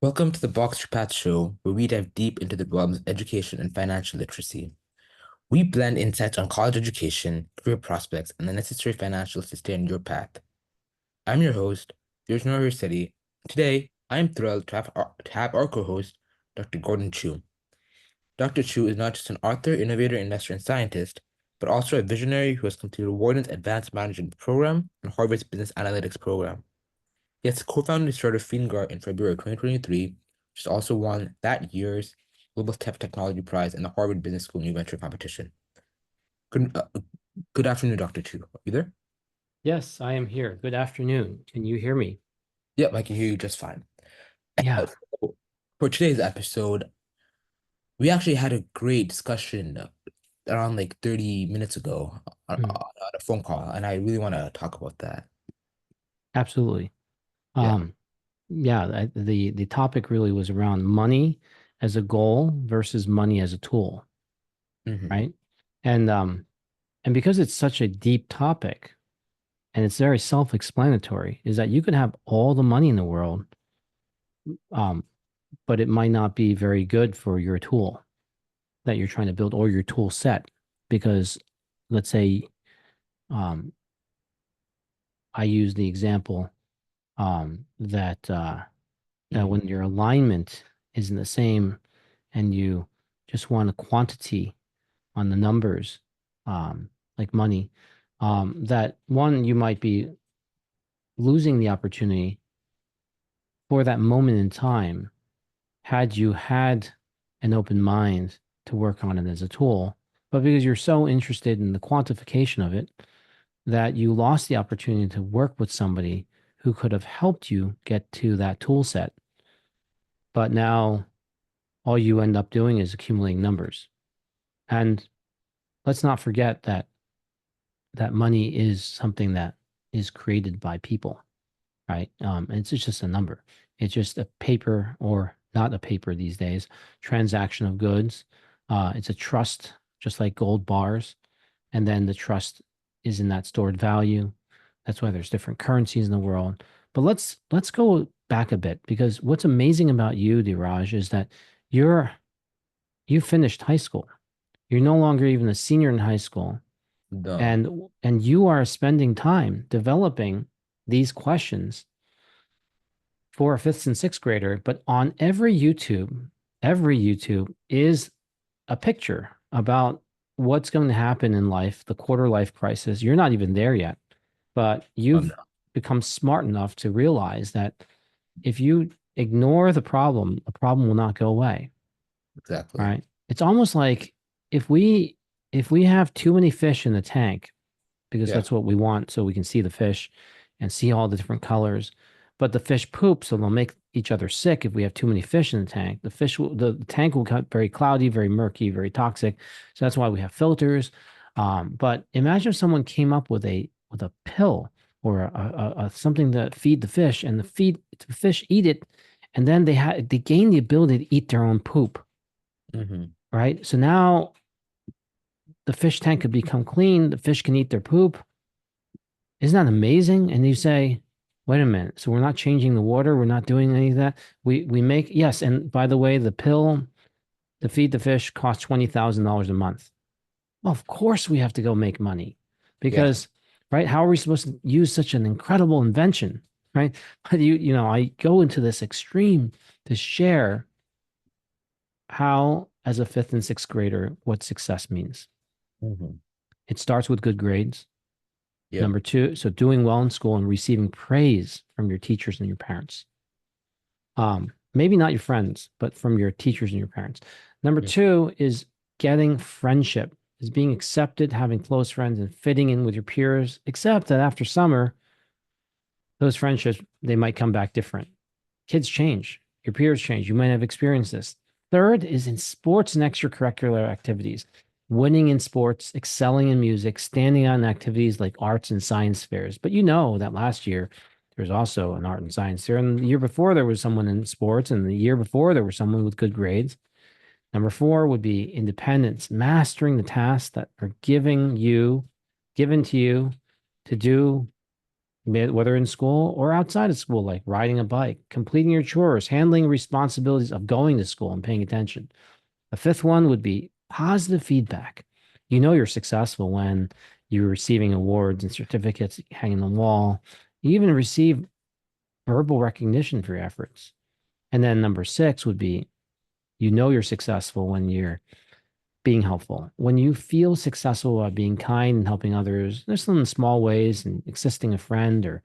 Welcome to the BX2PATH Show, where we dive deep into the realms of education and financial literacy. We blend insights on college education, career prospects, and the necessary financials to stay on your path. I'm your host, Dheeraj Naraharisetti. Today, I am thrilled to have our co-host, Dr. Gordon Chiu. Dr. Chiu is not just an author, innovator, investor, and scientist, but also a visionary who has completed Wharton's Advanced Management Program and Harvard's Business Analytics Program. He has co-founded and started Fingart in February 2023, which has also won that year's Global Technology Prize in the Harvard Business School New Venture Competition. Good afternoon, Dr. Chu. Are you there? Yes, I am here. Good afternoon. Can you hear me? Yep, I can hear you just fine. Yeah. So, for today's episode, we actually had a great discussion around like 30 minutes ago Mm, on a phone call, and I really want to talk about that. absolutely. Yeah. Um, yeah, the topic really was around money as a goal versus money as a tool, Hmm. right? And um, and because it's such a deep topic and it's very self-explanatory, is that you could have all the money in the world, um, but it might not be very good for your tool that you're trying to build or your tool set. Because let's say um, I use the example that Hmm. when your alignment isn't the same and you just want a quantity on the numbers, like money, that one, you might be losing the opportunity for that moment in time had you had an open mind to work on it as a tool. But because you're so interested in the quantification of it, that you lost the opportunity to work with somebody who could have helped you get to that tool set. But now all you end up doing is accumulating numbers. And let's not forget that money is something that is created by people, right? It's just a number. It's just a paper or not a paper these days, transaction of goods. It's a trust, just like gold bars. And then the trust is in that stored value. That's why there's different currencies in the world. But let's go back a bit because what's amazing about you, Dheeraj, is that you're you finished high school. You're no longer even a senior in high school, The and you are spending time developing these questions for a fifth and sixth grader. But on every YouTube is a picture about what's going to happen in life, the quarter life crisis. You're not even there yet, but um, you've become smart enough to realize that if you ignore the problem will not go away. exactly. Right? It's almost like if we if we have too many fish in the tank, because Yeah. that's what we want, so we can see the fish and see all the different colors. But the fish poop, so they'll make each other sick if we have too many fish in the tank. The tank will get very cloudy, very murky, very toxic. So that's why we have filters. But imagine if someone came up with a pill or a something to feed the fish, and the fish eat it, and then they gain the ability to eat their own poop. Hmm. Right. So now the fish tank could become clean. The fish can eat their poop. Isn't that amazing? And you say, wait a minute. So we're not changing the water. We're not doing any of that. We make, yes. And by the way, the pill to feed the fish costs $20,000 a month. Well, of course we have to go make money Yeah. because, right? How are we supposed to use such an incredible invention? Right. But I go into this extreme to share how, as a fifth and sixth grader, what success means. Hmm. It starts with good grades. Yep. Number two, so doing well in school and receiving praise from your teachers and your parents. Maybe not your friends, but from your teachers and your parents. Number Mm. two is getting friendship, is being accepted, having close friends, and fitting in with your peers. Except that after summer, those friendships they might come back different. Kids change, your peers change. You might have experienced this. Third is in sports and extracurricular activities, winning in sports, excelling in music, standing on activities like arts and science fairs. But you know that last year there was also an art and science fair, and the year before there was someone in sports, and the year before there was someone with good grades. Number four would be independence, mastering the tasks that are given to you to do whether in school or outside of school, like riding a bike, completing your chores, handling responsibilities of going to school and paying attention. A fifth one would be positive feedback. You know you're successful when you're receiving awards and certificates hanging on the wall. You even receive verbal recognition for your efforts. And then number six would be you know you're successful when you're being helpful. When you feel successful by being kind and helping others, there's some small ways and assisting a friend or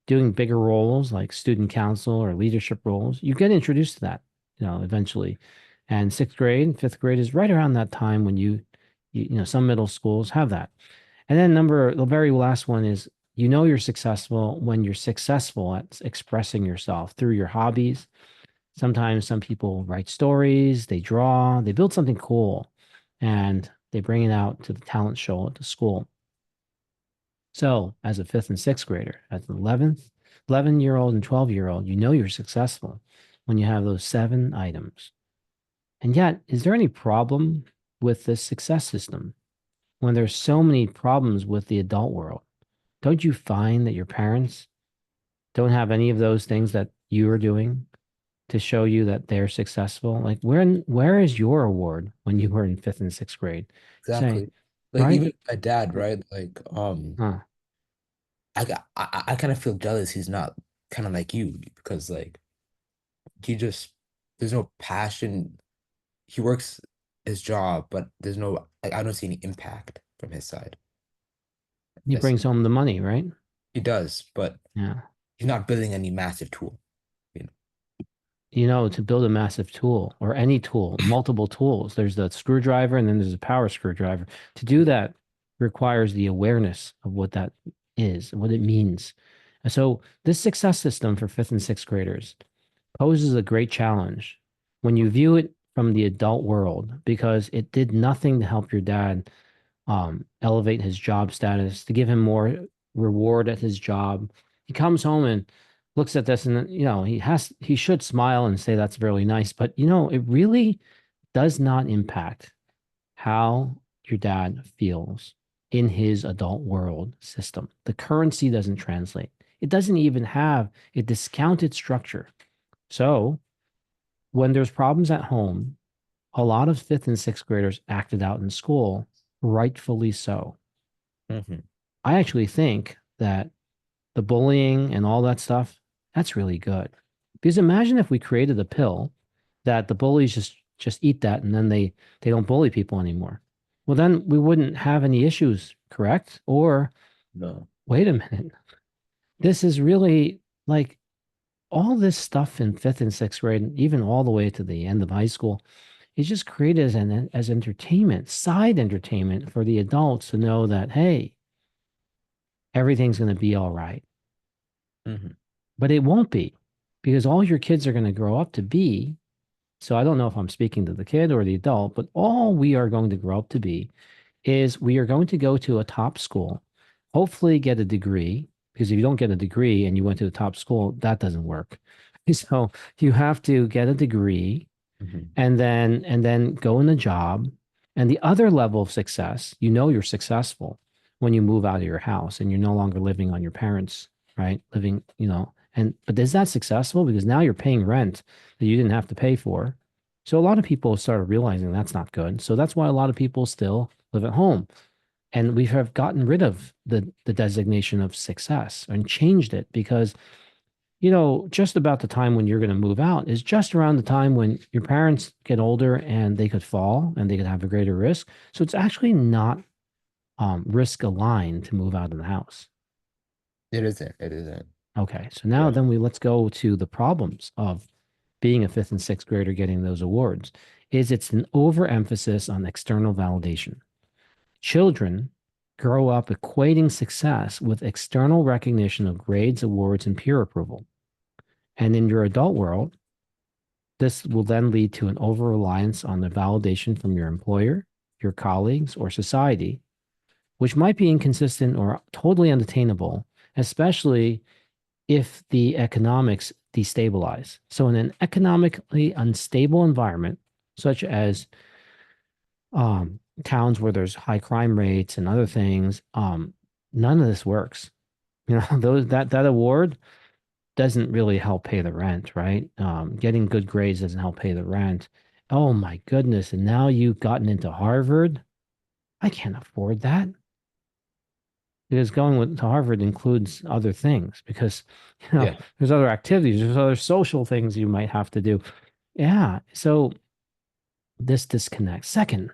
doing bigger roles like student council or leadership roles, you get introduced to that, eventually. And sixth grade, fifth grade is right around that time when some middle schools have that. And then the very last one is, you're successful when you're successful at expressing yourself through your hobbies. Sometimes some people write stories, they draw, they build something cool, and they bring it out to the talent show at the school. So, as a fifth and sixth grader, as an 11-year-old and 12-year-old, you know you're successful when you have those 7 items. And yet, is there any problem with this success system when there's so many problems with the adult world? Don't you find that your parents don't have any of those things that you are doing to show you that they're successful? Like, where is your award when you were in fifth and sixth grade? Say, Exactly. Like right? even my dad, right? Like, Huh. I kind of feel jealous he's not kind of like you because like he just there's no passion. He works his job, but there's no like I don't see any impact from his side. He Yes, brings home the money, right? he does, but Yeah. he's not building any massive tool, you know. To build a massive tool or any tool, multiple tools, there's the screwdriver and then there's a power screwdriver. To do that requires the awareness of what that is, what it means. And so this success system for fifth and sixth graders poses a great challenge when you view it from the adult world because it did nothing to help your dad elevate his job status, to give him more reward at his job. He comes home and looks at this and he should smile and say that's really nice, but it really does not impact how your dad feels in his adult world system. The currency doesn't translate. It doesn't even have a discounted structure. So when there's problems at home, a lot of fifth and sixth graders acted out in school, rightfully so. Hmm. I actually think that the bullying and all that stuff, that's really good. Because imagine if we created a pill that the bullies just eat that and then they don't bully people anymore. Well, then we wouldn't have any issues, correct? Or No. wait a minute. This is really like all this stuff in fifth and sixth grade, and even all the way to the end of high school, is just created as entertainment, side entertainment for the adults to know that, hey, everything's going to be all right. Hmm. But it won't be because all your kids are going to grow up to be. So I don't know if I'm speaking to the kid or the adult, but all we are going to grow up to be is we are going to go to a top school, hopefully get a degree, because if you don't get a degree and you went to the top school, that doesn't work. So you have to get a degree Hmm. and then go in a job. And the other level of success, you're successful when you move out of your house and you're no longer living on your parents, right? Living, but is that successful? Because now you're paying rent that you didn't have to pay for. So a lot of people started realizing that's not good. So that's why a lot of people still live at home. And we have gotten rid of the designation of success and changed it because just about the time when you're going to move out is just around the time when your parents get older and they could fall and they could have a greater risk. So it's actually not risk aligned to move out of the house. It isn't. It isn't. Okay, so now Yeah. then let's go to the problems of being a fifth and sixth grader getting those awards. Is it's an overemphasis on external validation. Children grow up equating success with external recognition of grades, awards, and peer approval. And in your adult world, this will then lead to an over reliance on the validation from your employer, your colleagues, or society, which might be inconsistent or totally unattainable, especially if the economics destabilize. So, in an economically unstable environment, such as towns where there's high crime rates and other things, none of this works those that award doesn't really help pay the rent, right? Getting good grades doesn't help pay the rent. Oh my goodness. And now you've gotten into Harvard. I can't afford that because going to Harvard includes other things because, Yeah. there's other activities, there's other social things you might have to do. Yeah. So this disconnect. Second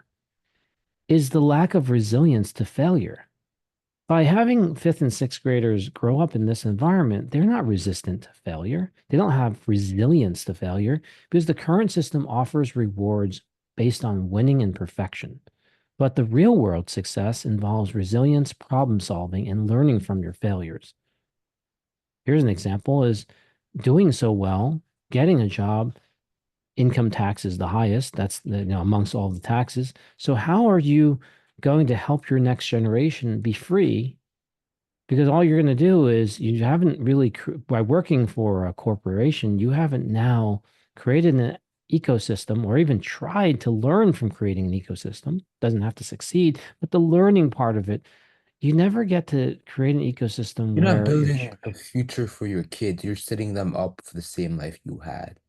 is the lack of resilience to failure. By having fifth and sixth graders grow up in this environment, they're not resistant to failure. They don't have resilience to failure because the current system offers rewards based on winning and perfection. But the real world success involves resilience, problem solving, and learning from your failures. Here's an example is doing so well, getting a job, income tax is the highest. That's amongst all the taxes. So how are you going to help your next generation be free? Because all you're going to do is you haven't really, by working for a corporation, you haven't now created an ecosystem or even tried to learn from creating an ecosystem. Doesn't have to succeed, but the learning part of it, you never get to create an ecosystem You're not where building a future for your kids. You're setting them up for the same life you had.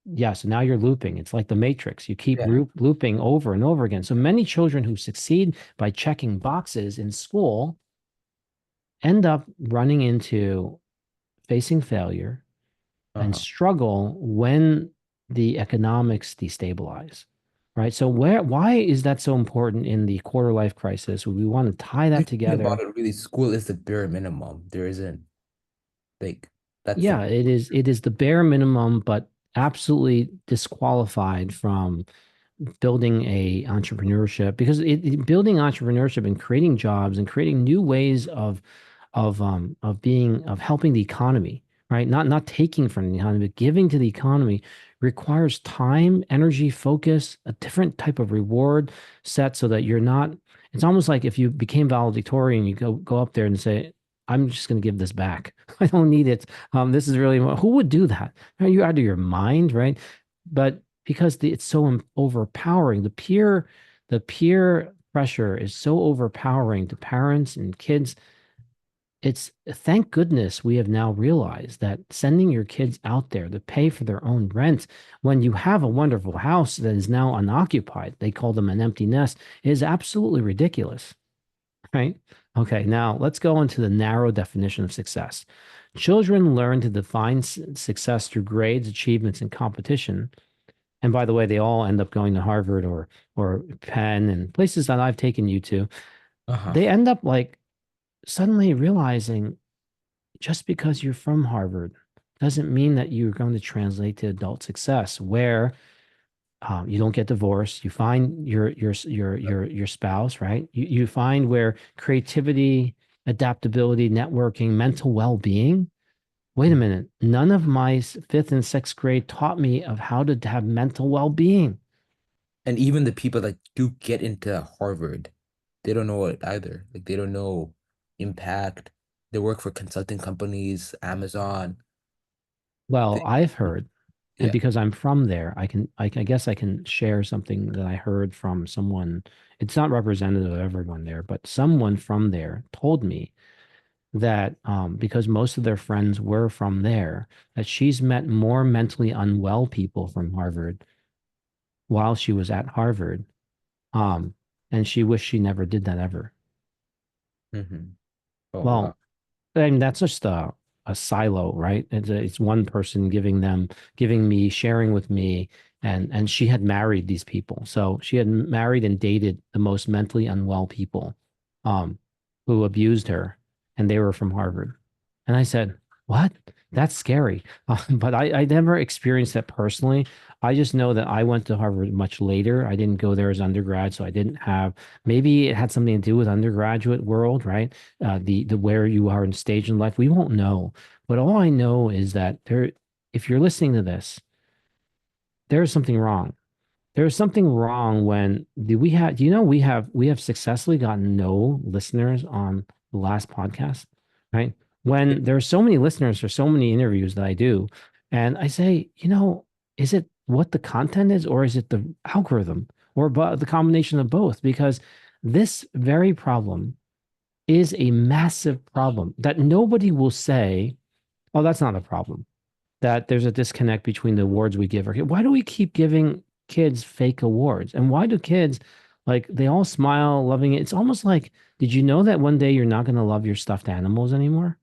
yeah, so now you're looping. It's like the Matrix. You keep Yeah. looping over and over again. So many children who succeed by checking boxes in school end up running into facing failure and Uh-huh. struggle when the economics destabilize, right? So why is that so important in the quarter life crisis? We want to tie If that you think about together. it, really, school is the bare minimum. There isn't like that's the Yeah, it is the bare minimum, but absolutely disqualified from building a entrepreneurship because building entrepreneurship and creating jobs and creating new ways of helping the economy, right? Not taking from the economy, but giving to the economy requires time, energy, focus, a different type of reward set so that you're not, it's almost like if you became valedictorian, you go up there and say, I'm just going to give this back. I don't need it. This is really, who would do that? Are you out of your mind, right? But because it's so overpowering, the peer pressure is so overpowering to parents and kids. It's thank goodness we have now realized that sending your kids out there to pay for their own rent when you have a wonderful house that is now unoccupied, they call them an empty nest, is absolutely ridiculous, right? Okay, now let's go into the narrow definition of success. Children learn to define success through grades, achievements, and competition. And by the way, they all end up going to Harvard or Penn and places that I've taken you to. uh-huh. They end up like suddenly realizing just because you're from Harvard doesn't mean that you're going to translate to adult success where you don't get divorced. You find your spouse, right? You find where creativity, adaptability, networking, mental well-being. Wait a minute. None of my fifth and sixth grade taught me of how to have mental well-being. And even the people that do get into Harvard, they don't know it either. Like they don't know impact. They work for consulting companies, Amazon. Well, They, I've heard, and yeah. because I'm from there, I guess I can share something that I heard from someone. It's not representative of everyone there, but someone from there told me that because most of their friends were from there, that she's met more mentally unwell people from Harvard while she was at Harvard. Um, and she wished she never did that ever. Hmm. Oh wow. Well, I mean, that's just a silo, right? It's one person giving me, sharing with me, and she had married these people. So she had married and dated the most mentally unwell people, um, who abused her, and they were from Harvard. And I said, "What? That's scary." But I never experienced that personally. I just know that I went to Harvard much later. I didn't go there as undergrad, so I didn't have. Maybe it had something to do with undergraduate world, right? The where you are in stage in life, we won't know. But all I know is that if you're listening to this, there is something wrong. There is something wrong when do you know we have successfully gotten no listeners on the last podcast, right? Yeah. When there are so many listeners for so many interviews that I do, and I say, is it what the content is, or is it the algorithm, or the combination of both? Because this very problem is a massive problem that nobody will say, oh, that's not a problem. That there's a disconnect between the awards we give our kids. Why do we keep giving kids fake awards? And why do kids like they all smile, loving it? It's almost like, did you know that one day you're not going to love your stuffed animals anymore?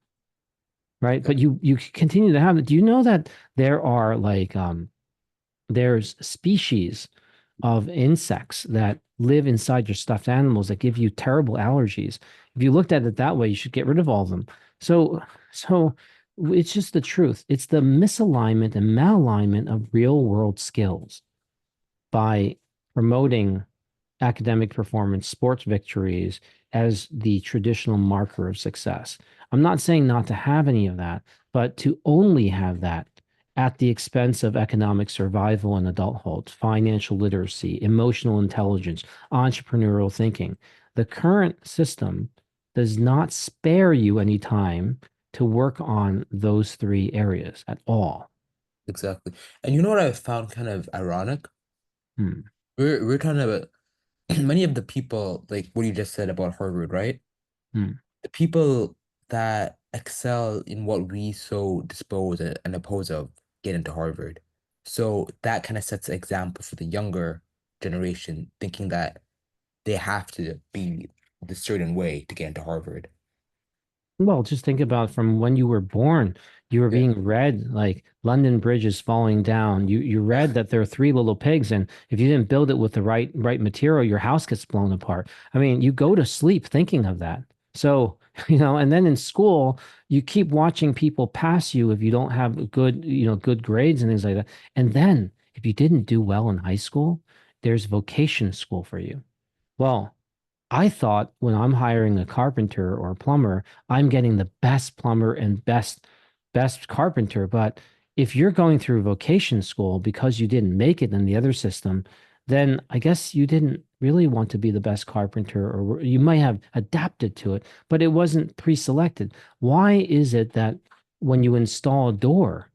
Right? Yeah, But you continue to have it. Do you know that there are like there's species of insects that live inside your stuffed animals that give you terrible allergies. If you looked at it that way, you should get rid of all of them. So it's just the truth. It's the misalignment and malalignment of real world skills by promoting academic performance, sports victories as the traditional marker of success. I'm not saying not to have any of that, but to only have that at the expense of economic survival and adulthood, financial literacy, emotional intelligence, entrepreneurial thinking. The current system does not spare you any time to work on those three areas at all. exactly. And you know what I found kind of ironic? Hmm, We're kind of many of the people, like what you just said about Harvard, right? hmm. The people that excel in what we so dispose and oppose of get into Harvard. So that kind of sets an example for the younger generation, thinking that they have to be this certain way to get into Harvard. Well, just think about from when you were born, you were Yeah. being read like London Bridge is falling down. You read that there are three little pigs, and if you didn't build it with the right material, your house gets blown apart. I mean, you go to sleep thinking of that. So, and then in school, you keep watching people pass you if you don't have good grades and things like that. And then if you didn't do well in high school, there's vocation school for you. Well, I thought when I'm hiring a carpenter or a plumber, I'm getting the best plumber and best carpenter. But if you're going through vocation school because you didn't make it in the other system, then I guess you didn't really want to be the best carpenter, or you might have adapted to it, but it wasn't pre-selected. Why is it that when you install a door,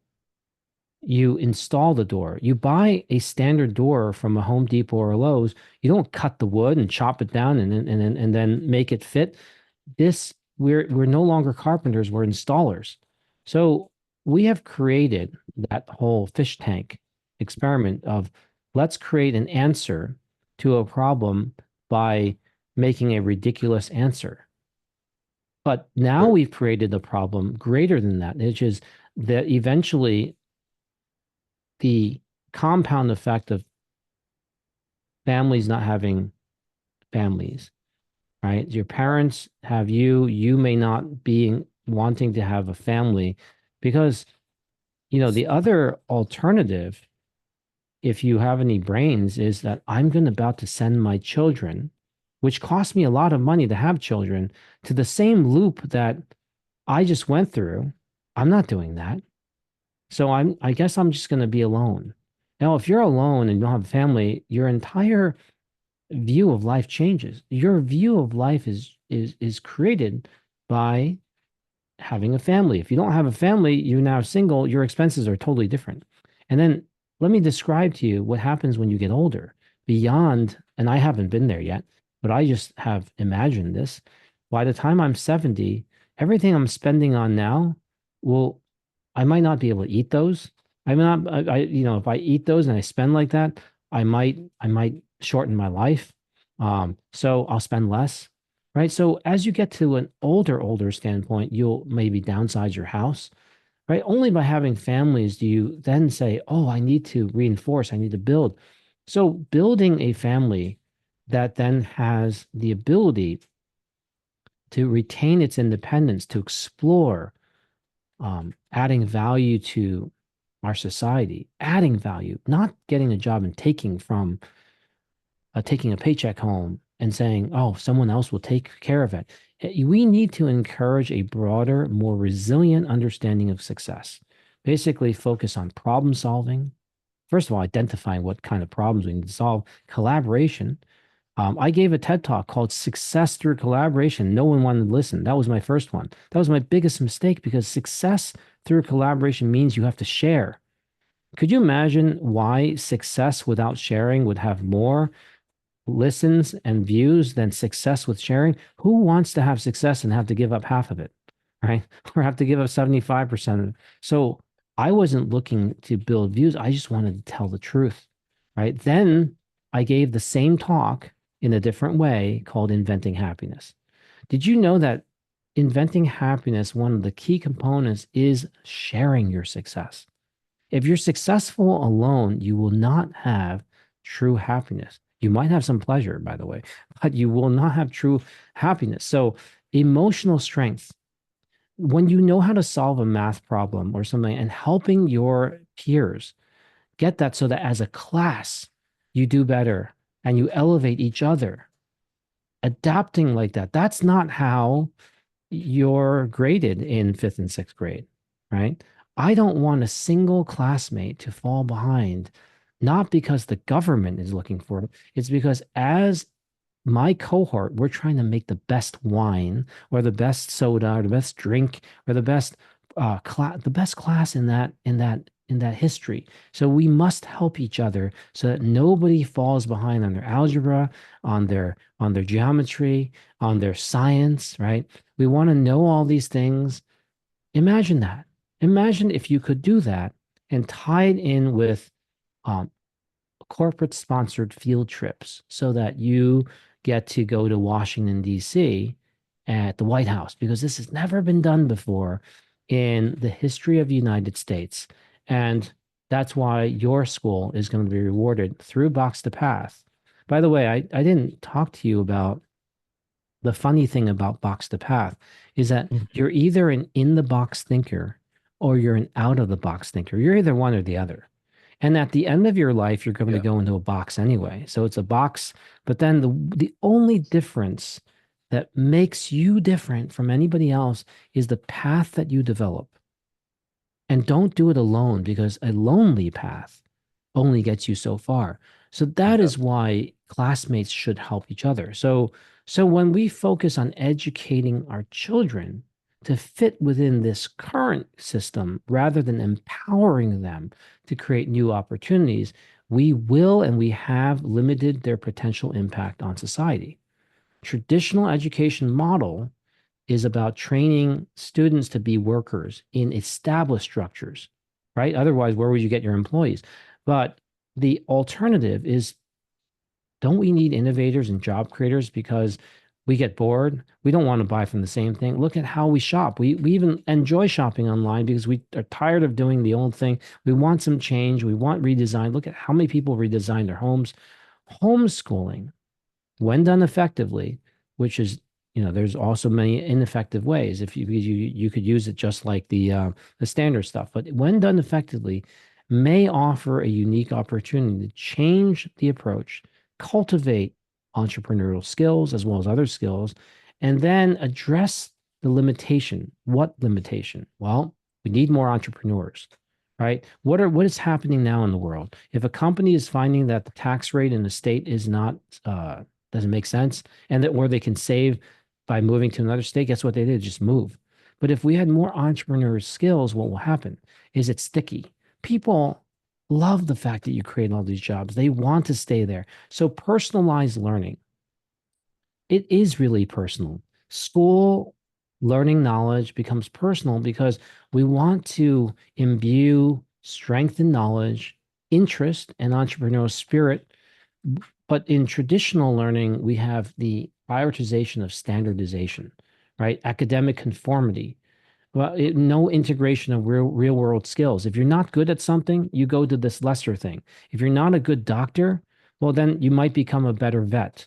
you install the door. You buy a standard door from a Home Depot or a Lowe's. You don't cut the wood and chop it down and then make it fit. This we're no longer carpenters, we're installers. So we have created that whole fish tank experiment of let's create an answer to a problem by making a ridiculous answer. But now Sure. we've created a problem greater than that, which is that eventually the compound effect of families not having families, right? Your parents have you, you may not be wanting to have a family because, the other alternative, if you have any brains, is that I'm going about to send my children, which cost me a lot of money to have children, to the same loop that I just went through. I'm not doing that. So I guess I'm just going to be alone. Now, if you're alone and you don't have a family, your entire view of life changes. Your view of life is created by having a family. If you don't have a family, you're now single, your expenses are totally different. And then let me describe to you what happens when you get older beyond, and I haven't been there yet, but I just have imagined this. By the time I'm 70, everything I'm spending on now will I might not be able to eat those. I mean, if I eat those and I spend like that, I might shorten my life. So I'll spend less, right? So as you get to an older standpoint, you'll maybe downsize your house, right? Only by having families do you then say, oh, I need to reinforce, I need to build. So building a family that then has the ability to retain its independence, to explore, adding value to our society, adding value, not getting a job and taking a paycheck home and saying, oh, someone else will take care of it. We need to encourage a broader, more resilient understanding of success. Basically, focus on problem solving. First of all, identifying what kind of problems we need to solve, collaboration. I gave a TED talk called Success Through Collaboration. No one wanted to listen. That was my first one. That was my biggest mistake because success through collaboration means you have to share. Could you imagine why success without sharing would have more? listens and views than success with sharing. Who wants to have success and have to give up half of it, right? Or have to give up 75% of it. So I wasn't looking to build views. I just wanted to tell the truth, right? Then I gave the same talk in a different way called Inventing Happiness. Did you know that inventing happiness, one of the key components is sharing your success? If you're successful alone, you will not have true happiness. You might have some pleasure, by the way, but you will not have true happiness. So, emotional strength, when you know how to solve a math problem or something and helping your peers get that so that as a class, you do better and you elevate each other, adapting like that. That's not how you're graded in fifth and sixth grade, right? I don't want a single classmate to fall behind, not because the government is looking for it. It's because as my cohort, we're trying to make the best wine or the best soda or the best drink or the best class in that history. So we must help each other so that nobody falls behind on their algebra, on their geometry, on their science, right? We want to know all these things. Imagine that. Imagine if you could do that and tie it in with um, corporate sponsored field trips so that you get to go to Washington, D.C. at the White House, because this has never been done before in the history of the United States. And that's why your school is going to be rewarded through Box to Path. By the way, I didn't talk to you about the funny thing about Box to Path is that Mhm. you're either an in the box thinker or you're an out of the box thinker. You're either one or the other. And at the end of your life, you're going to Yeah. go into a box anyway. So it's a box, but then the only difference that makes you different from anybody else is the path that you develop. And don't do it alone, because a lonely path only gets you so far. So that Yeah. is why classmates should help each other. So when we focus on educating our children to fit within this current system rather than empowering them to create new opportunities, we will and we have limited their potential impact on society. Traditional education model is about training students to be workers in established structures, right? Otherwise, where would you get your employees? But the alternative is, don't we need innovators and job creators because we get bored? We don't want to buy from the same thing. Look at how we shop. We even enjoy shopping online because we are tired of doing the old thing. We want some change. We want redesign. Look at how many people redesign their homes. Homeschooling, when done effectively, which is, there's also many ineffective ways. If you could use it just like the standard stuff, but when done effectively, may offer a unique opportunity to change the approach, cultivate entrepreneurial skills as well as other skills, and then address the limitation. What limitation? Well, we need more entrepreneurs, right? What is happening now in the world? If a company is finding that the tax rate in the state is not doesn't make sense, and that where they can save by moving to another state, guess what they did? Just move. But if we had more entrepreneur skills, what will happen is it's sticky. People love the fact that you create all these jobs. They want to stay there. So personalized learning, it is really personal. School learning knowledge becomes personal because we want to imbue strength and knowledge, interest, and entrepreneurial spirit. But in traditional learning, we have the prioritization of standardization, right? Academic conformity. Well, no integration of real world skills. If you're not good at something, you go to this lesser thing. If you're not a good doctor, well, then you might become a better vet,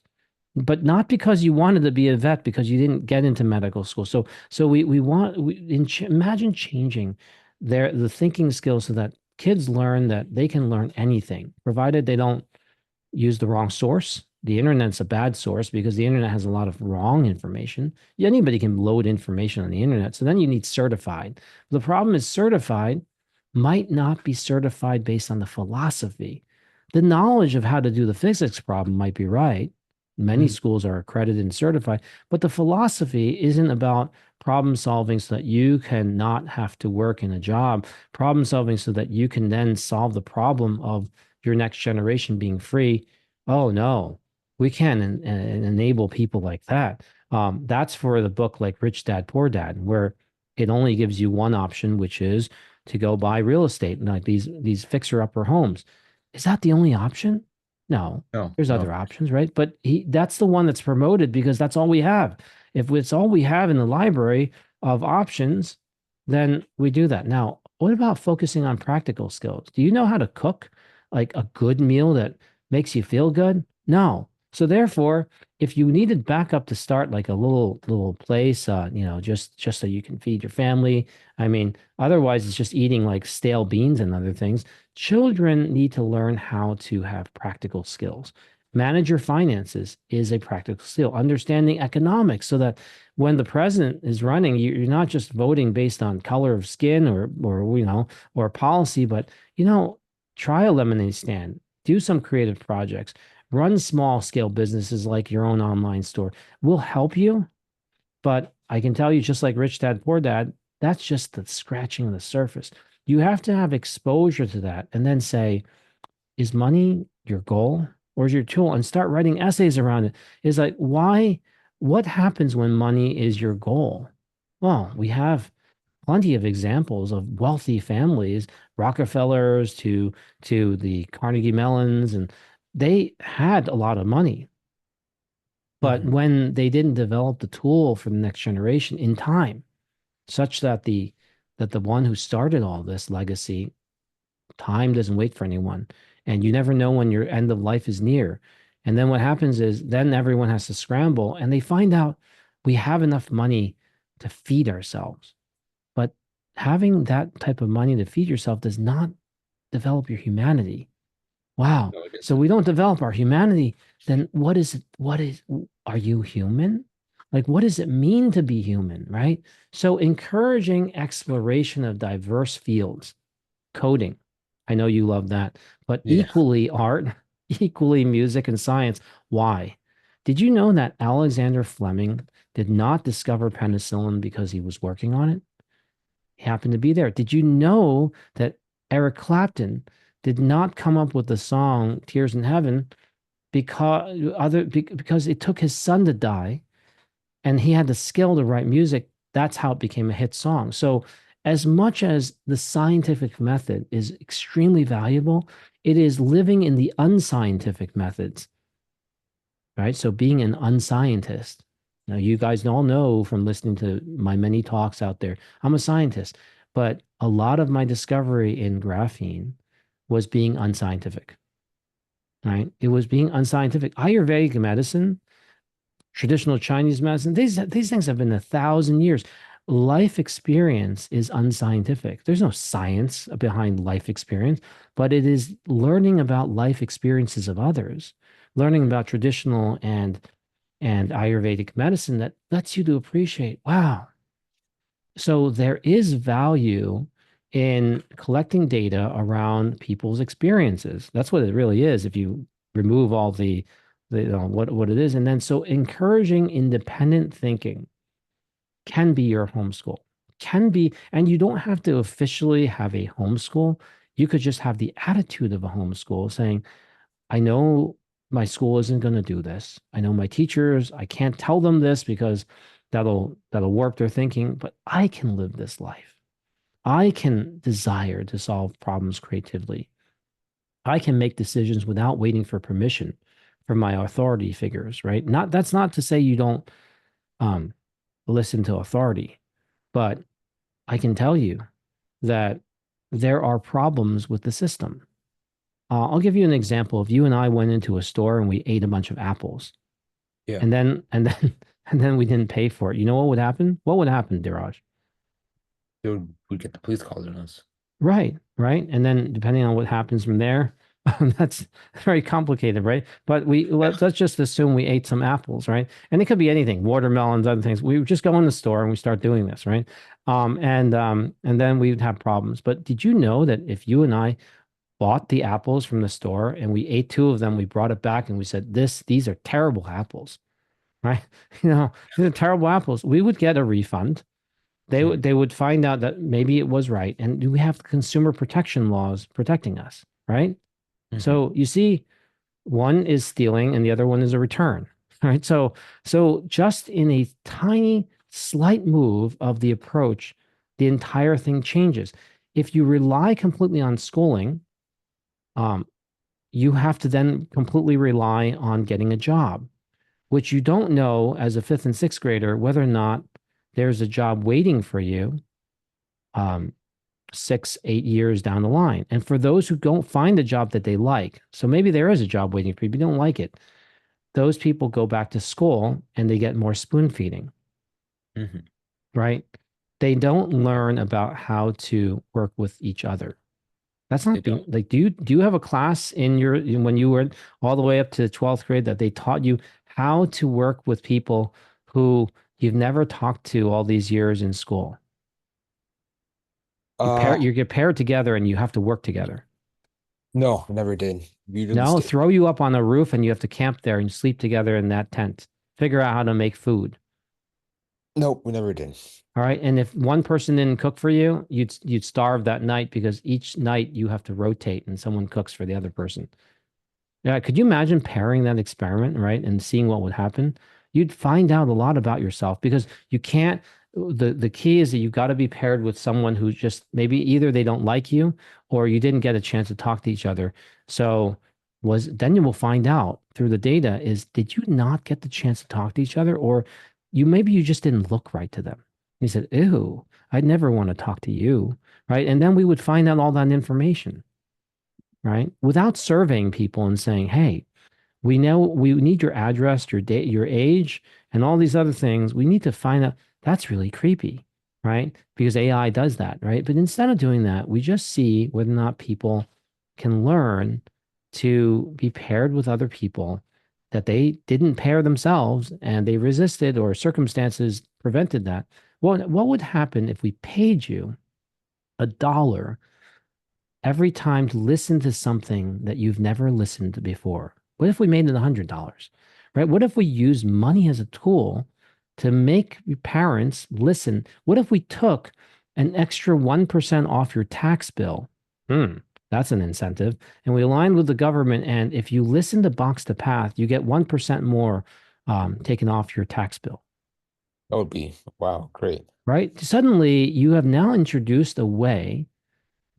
but not because you wanted to be a vet, because you didn't get into medical school. So imagine changing the thinking skills so that kids learn that they can learn anything, provided they don't use the wrong source. The internet's a bad source because the internet has a lot of wrong information. Anybody can load information on the internet. So then you need certified. The problem is certified might not be certified based on the philosophy. The knowledge of how to do the physics problem might be right. Many Mhm. schools are accredited and certified, but the philosophy isn't about problem solving so that you can not have to work in a job, problem solving so that you can then solve the problem of your next generation being free. Oh no. We can and enable people like that. That's for the book like Rich Dad, Poor Dad, where it only gives you one option, which is to go buy real estate, like these fixer-upper homes. Is that the only option? No, No, there's no, other of course. options, right? But that's the one that's promoted because that's all we have. If it's all we have in the library of options, then we do that. Now, what about focusing on practical skills? Do you know how to cook like a good meal that makes you feel good? No. So therefore, if you needed backup to start like a little place, just so you can feed your family, I mean, otherwise it's just eating like stale beans and other things. Children need to learn how to have practical skills. Manage your finances is a practical skill. Understanding economics so that when the president is running, you're not just voting based on color of skin or policy, but try a lemonade stand, do some creative projects, run small scale businesses like your own online store. We'll help you, but I can tell you, just like Rich Dad Poor Dad, that's just the scratching of the surface. You have to have exposure to that and then say, is money your goal or is your tool? And start writing essays around it. Is like, what happens when money is your goal? Well, we have plenty of examples of wealthy families, Rockefellers to the Carnegie Mellons, and they had a lot of money. But Hmm. when they didn't develop the tool for the next generation in time, such that the one who started all this legacy, time doesn't wait for anyone, and you never know when your end of life is near. And then what happens is then everyone has to scramble, and they find out we have enough money to feed ourselves. But having that type of money to feed yourself does not develop your humanity. Wow. No, it So isn't. we don't develop our humanity, then what is it? Are you human? Like, what does it mean to be human, right? So encouraging exploration of diverse fields, coding. I know you love that, but Yeah. equally art, equally music and science. Why? Did you know that Alexander Fleming did not discover penicillin because he was working on it? Happened to be there. Did you know that Eric Clapton did not come up with the song Tears in Heaven because it took his son to die and he had the skill to write music. That's how it became a hit song. So as much as the scientific method is extremely valuable, it is living in the unscientific methods, right? So being an unscientist. Now, you guys all know from listening to my many talks out there, I'm a scientist, but a lot of my discovery in graphene was being unscientific, right? It was being unscientific. Ayurvedic medicine, traditional Chinese medicine, these things have been 1,000 years. Life experience is unscientific. There's no science behind life experience, but it is learning about life experiences of others, learning about traditional and Ayurvedic medicine that lets you to appreciate, wow. So there is value in collecting data around people's experiences. That's what it really is. If you remove all what it is, and then so encouraging independent thinking can be your homeschool, can be, and you don't have to officially have a homeschool. You could just have the attitude of a homeschool, saying, I know my school isn't going to do this. I know my teachers, I can't tell them this because that'll warp their thinking, but I can live this life. I can desire to solve problems creatively. I can make decisions without waiting for permission from my authority figures, right? Not That's not to say you don't um, listen to authority, but I can tell you that there are problems with the system. I'll give you an example. If you and I went into a store and we ate a bunch of apples, Yeah. and then and then we didn't pay for it, you know what would happen? What would happen, Diraj? We get the police called on us. Right, right. And then depending on what happens from there, that's very complicated, right? But Yeah. let's just assume we ate some apples, right? And it could be anything, watermelons, other things. We would just go in the store and we start doing this, right? And then we would have problems. But did you know that if you and I bought the apples from the store and we ate two of them, we brought it back and we said, these are terrible apples, right? These are terrible apples. We would get a refund. Hmm. They would find out that maybe it was right. And we have consumer protection laws protecting us, right? Hmm. So you see, One is stealing and the other one is a return. All right. So just in a tiny slight move of the approach, the entire thing changes. If you rely completely on schooling, um, you have to then completely rely on getting a job, which you don't know as a fifth and sixth grader whether or not there's a job waiting for you um, 6, 8 years down the line. And for those who don't find a job that they like, so maybe there is a job waiting for you, but you don't like it, those people go back to school and they get more spoon feeding, Hmm. right? They don't learn about how to work with each other. That's They not being don't. like, do you have a class in when you were all the way up to 12th grade that they taught you how to work with people who you've never talked to all these years in school? Uh, You get paired together and you have to work together. no, never did. We really No, stayed. throw you up on a roof and you have to camp there and sleep together in that tent. Figure out how to make food. Nope, we never did. All right. And if one person didn't cook for you, you'd starve that night because each night you have to rotate and someone cooks for the other person. Yeah, could you imagine pairing that experiment, right, and seeing what would happen? You'd find out a lot about yourself because you can't. The key is that you've got to be paired with someone who just maybe either they don't like you or you didn't get a chance to talk to each other. So was then you will find out through the data is did you not get the chance to talk to each other or you maybe you just didn't look right to them. He said, "Ew, I'd never want to talk to you," right? And then we would find out all that information, right? Without surveying people and saying, hey, we know we need your address, your date, your age, and all these other things. We need to find out that's really creepy, right? Because AI does that, right? But instead of doing that, we just see whether or not people can learn to be paired with other people that they didn't pair themselves and they resisted or circumstances prevented that. What would happen if we paid you $1 every time to listen to something that you've never listened to before? What if we made it $100, right? What if we use money as a tool to make your parents listen? What if we took an extra 1% off your tax bill? Hmm, that's an incentive. And we aligned with the government. And if you listen to Box to Path, you get 1% more taken off your tax bill, That would be, wow, great. right? Suddenly, you have now introduced a way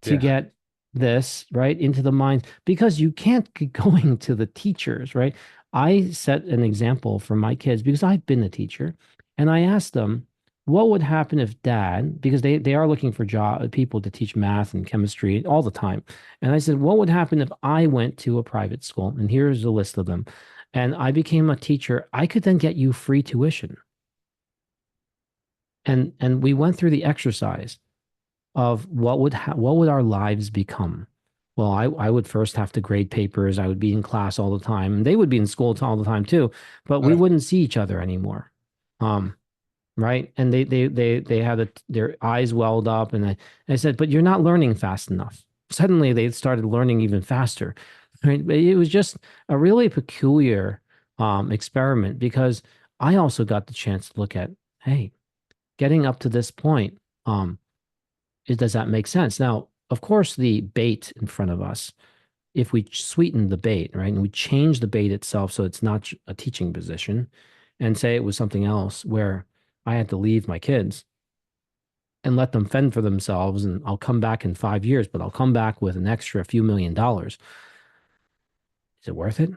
to Yeah. get this right into the minds because you can't keep going to the teachers, right? I set an example for my kids because I've been a teacher and I asked them, what would happen if dad, because they are looking for people to teach math and chemistry all the time. And I said, what would happen if I went to a private school? And here's a list of them. And I became a teacher. I could then get you free tuition. And we went through the exercise of what would our lives become? Well, I would first have to grade papers. I would be in class all the time, and they would be in school all the time too, but we Uh, wouldn't see each other anymore. Um, right? And they had their eyes welled up, and I said, "But you're not learning fast enough." Suddenly, they started learning even faster. Right? But it was just a really peculiar experiment because I also got the chance to look at, hey, getting up to this point. Does that make sense? Now, of course, the bait in front of us, if we sweeten the bait, right, and we change the bait itself so it's not a teaching position and say it was something else where I had to leave my kids and let them fend for themselves and I'll come back in 5 years, but I'll come back with an extra few $1 million. Is it worth it?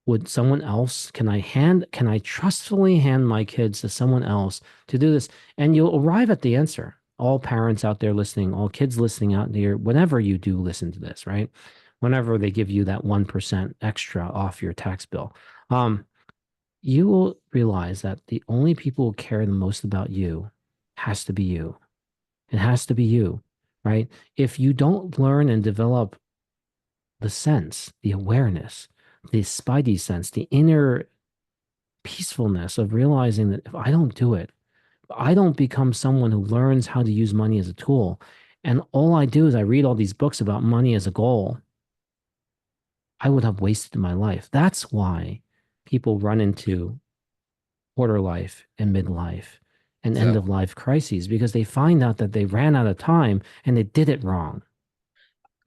Would someone else, can I trustfully hand my kids to someone else to do this? And you'll arrive at the answer. All parents out there listening, all kids listening out there, whenever you do listen to this, right? Whenever they give you that 1% extra off your tax bill, um, you will realize that the only people who care the most about you has to be you. It has to be you, right? If you don't learn and develop the sense, the awareness, the spidey sense, the inner peacefulness of realizing that if I don't do it, if I don't become someone who learns how to use money as a tool, and all I do is I read all these books about money as a goal, I would have wasted my life. That's why people run into quarter life and midlife and end of so, life crises because they find out that they ran out of time and they did it wrong.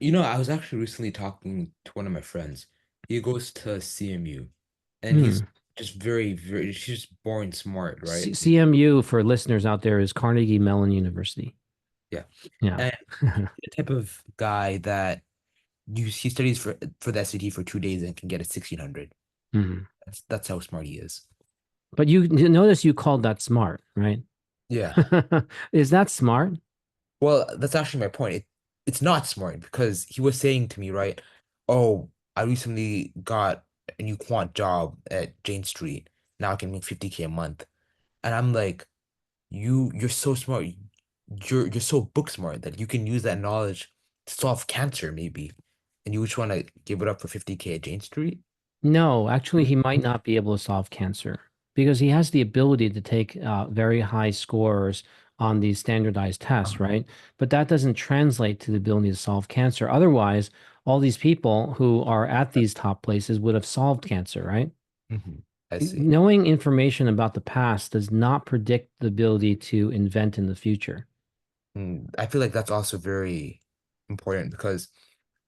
I was actually recently talking to one of my friends. He goes to CMU, and he's Hmm. just he's just born smart, right? CMU for listeners out there is Carnegie Mellon University. Yeah. Yeah. And the type of guy that he studies for the SAT for 2 days and can get a 1600. Mhm. That's how smart he is. But you notice you called that smart, right? Yeah. Is that smart? Well, that's actually my point. It's not smart because he was saying to me, right? Oh, I recently got a new quant job at Jane Street. Now I can make 50K a month. And I'm like, you're so smart. You're so book smart that you can use that knowledge to solve cancer, maybe. And you just want to give it up for 50K at Jane Street? No, actually, he might not be able to solve cancer because he has the ability to take very high scores on these standardized tests, right? But that doesn't translate to the ability to solve cancer. Otherwise, all these people who are at these top places would have solved cancer, right? I see. Knowing information about the past does not predict the ability to invent in the future. I feel like that's also very important because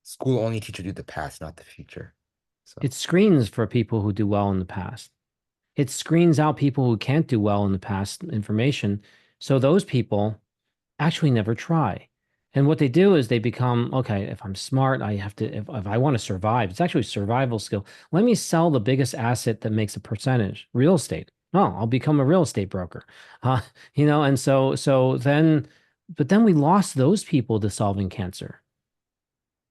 school only teaches you the past, not the future. So, It screens for people who do well in the past. It screens out people who can't do well in the past information. So those people actually never try. And what they do is they become, okay, if I'm smart, I have to, if I want to survive, it's actually a survival skill. Let me sell the biggest asset that makes a percentage, real estate. Oh, I'll become a real estate broker. Uh, and so then, but then we lost those people to solving cancer.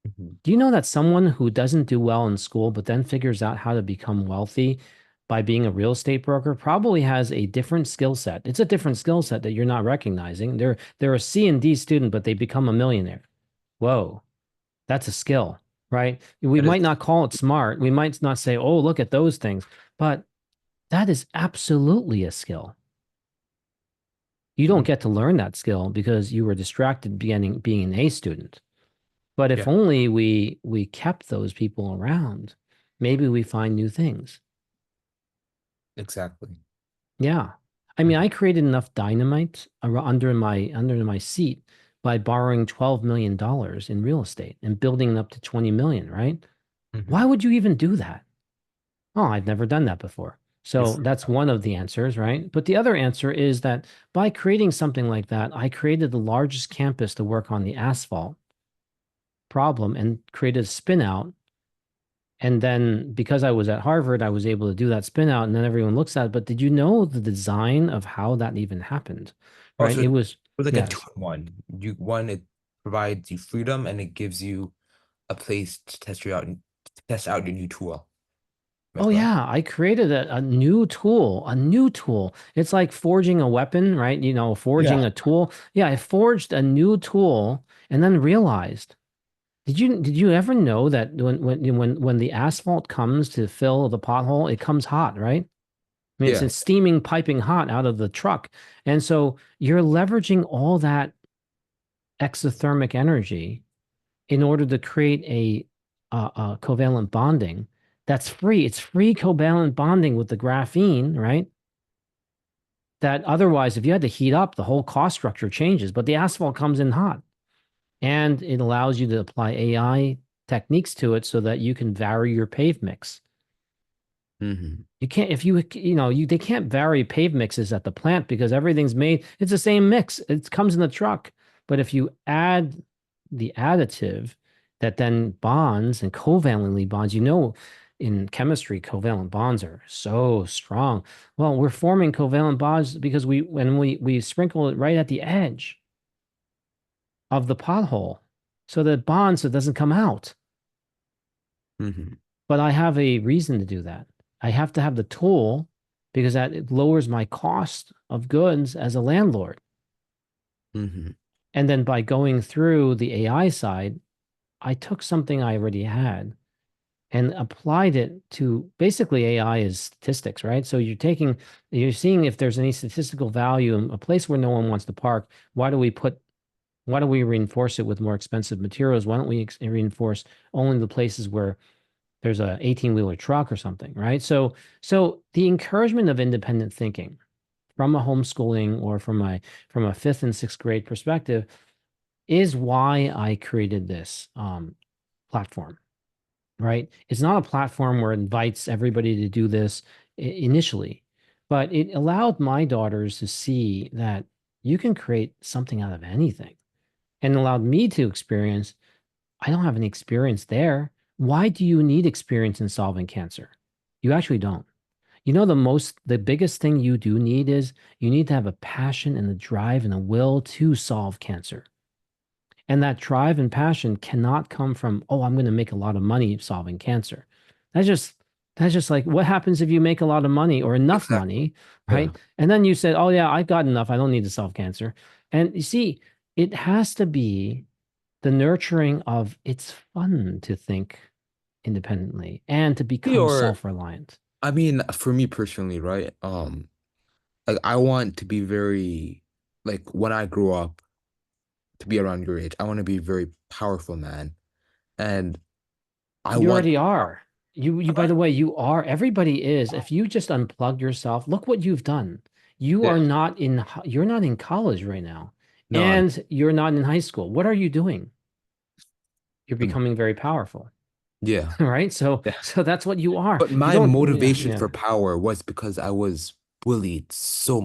mhm. Do you know that someone who doesn't do well in school, but then figures out how to become wealthy by being a real estate broker probably has a different skill set? It's a different skill set that you're not recognizing. They're a C and D student, but they become a millionaire. Whoa, that's a skill, right? We That is, might not call it smart. We might not say, oh, look at those things, but that is absolutely a skill. You don't mm, get to learn that skill because you were distracted being an A student. But if yeah, only we kept those people around, maybe we find new things. exactly. Yeah. I mean, Mhm, I created enough dynamite under my seat by borrowing $12 million in real estate and building it up to 20 million, right? Why mhm. would you even do that? Oh, I've never done that before. You're So that's one of the answers, right? But the other answer is that by creating something like that, I created the largest campus to work on the asphalt problem and created a spin out. And then because I was at Harvard, I was able to do that spin out and then everyone looks at it. But did you know the design of how that even happened? Right? Also, It it was, was like a yes. two-in-one. It provides you freedom and it gives you a place to test out your new tool Oh as well. yeah, I created a new tool, a new tool. It's like forging a weapon, right? Forging Yeah. a tool. Yeah, I forged a new tool and then realized, did you ever know that when the asphalt comes to fill the pothole, it comes hot, right? I mean, Yeah. it's steaming, piping hot out of the truck. And so you're leveraging all that exothermic energy in order to create a covalent bonding that's free. It's free covalent bonding with the graphene, right? That otherwise, if you had to heat up, the whole cost structure changes. But the asphalt comes in hot and it allows you to apply AI techniques to it so that you can vary your pave mix. Hmm. You can't if they can't vary pave mixes at the plant because everything's made, it's the same mix. It comes in the truck. But if you add the additive that then bonds and covalently bonds, in chemistry, covalent bonds are so strong. Well, we're forming covalent bonds because when we sprinkle it right at the edge of the pothole so that it bonds so it doesn't come out. Hmm. But I have a reason to do that. I have to have the tool because that it lowers my cost of goods as a landlord. Hmm. And then by going through the AI side, I took something I already had and applied it to basically AI is statistics, right? So you're seeing if there's any statistical value in a place where no one wants to park. Why do we reinforce it with more expensive materials? Why don't we reinforce only the places where there's a 18-wheeler truck or something, right? So the encouragement of independent thinking from a homeschooling or from a fifth and sixth grade perspective is why I created this platform. right? It's not a platform where it invites everybody to do this initially, but it allowed my daughters to see that you can create something out of anything, and allowed me to experience, I don't have any experience there. Why do you need experience in solving cancer? You actually don't. You know, the biggest thing you do need is you need to have a passion and a drive and a will to solve cancer. And that drive and passion cannot come from, oh, I'm going to make a lot of money solving cancer. That's just that's just like what happens if you make a lot of money or enough Exactly. money, Yeah. right? And then you said, oh yeah, I've got enough. I don't need to solve cancer. And you see, it has to be the nurturing of it's fun to think independently and to become Or self-reliant. I mean, for me personally, right? Like I want to be very like when I grow up to be around your age, I want to be a very powerful man. And I You want already are. By Am the way, you are. Everybody is. If you just unplug yourself, look what you've done. You yeah. are not in, you're not in college right now, No, and you're not in high school. What are you doing? You're I'm becoming very powerful, yeah. right? So, Yeah. so that's what you are. But You my don't, yeah, motivation yeah. for power was because I was bullied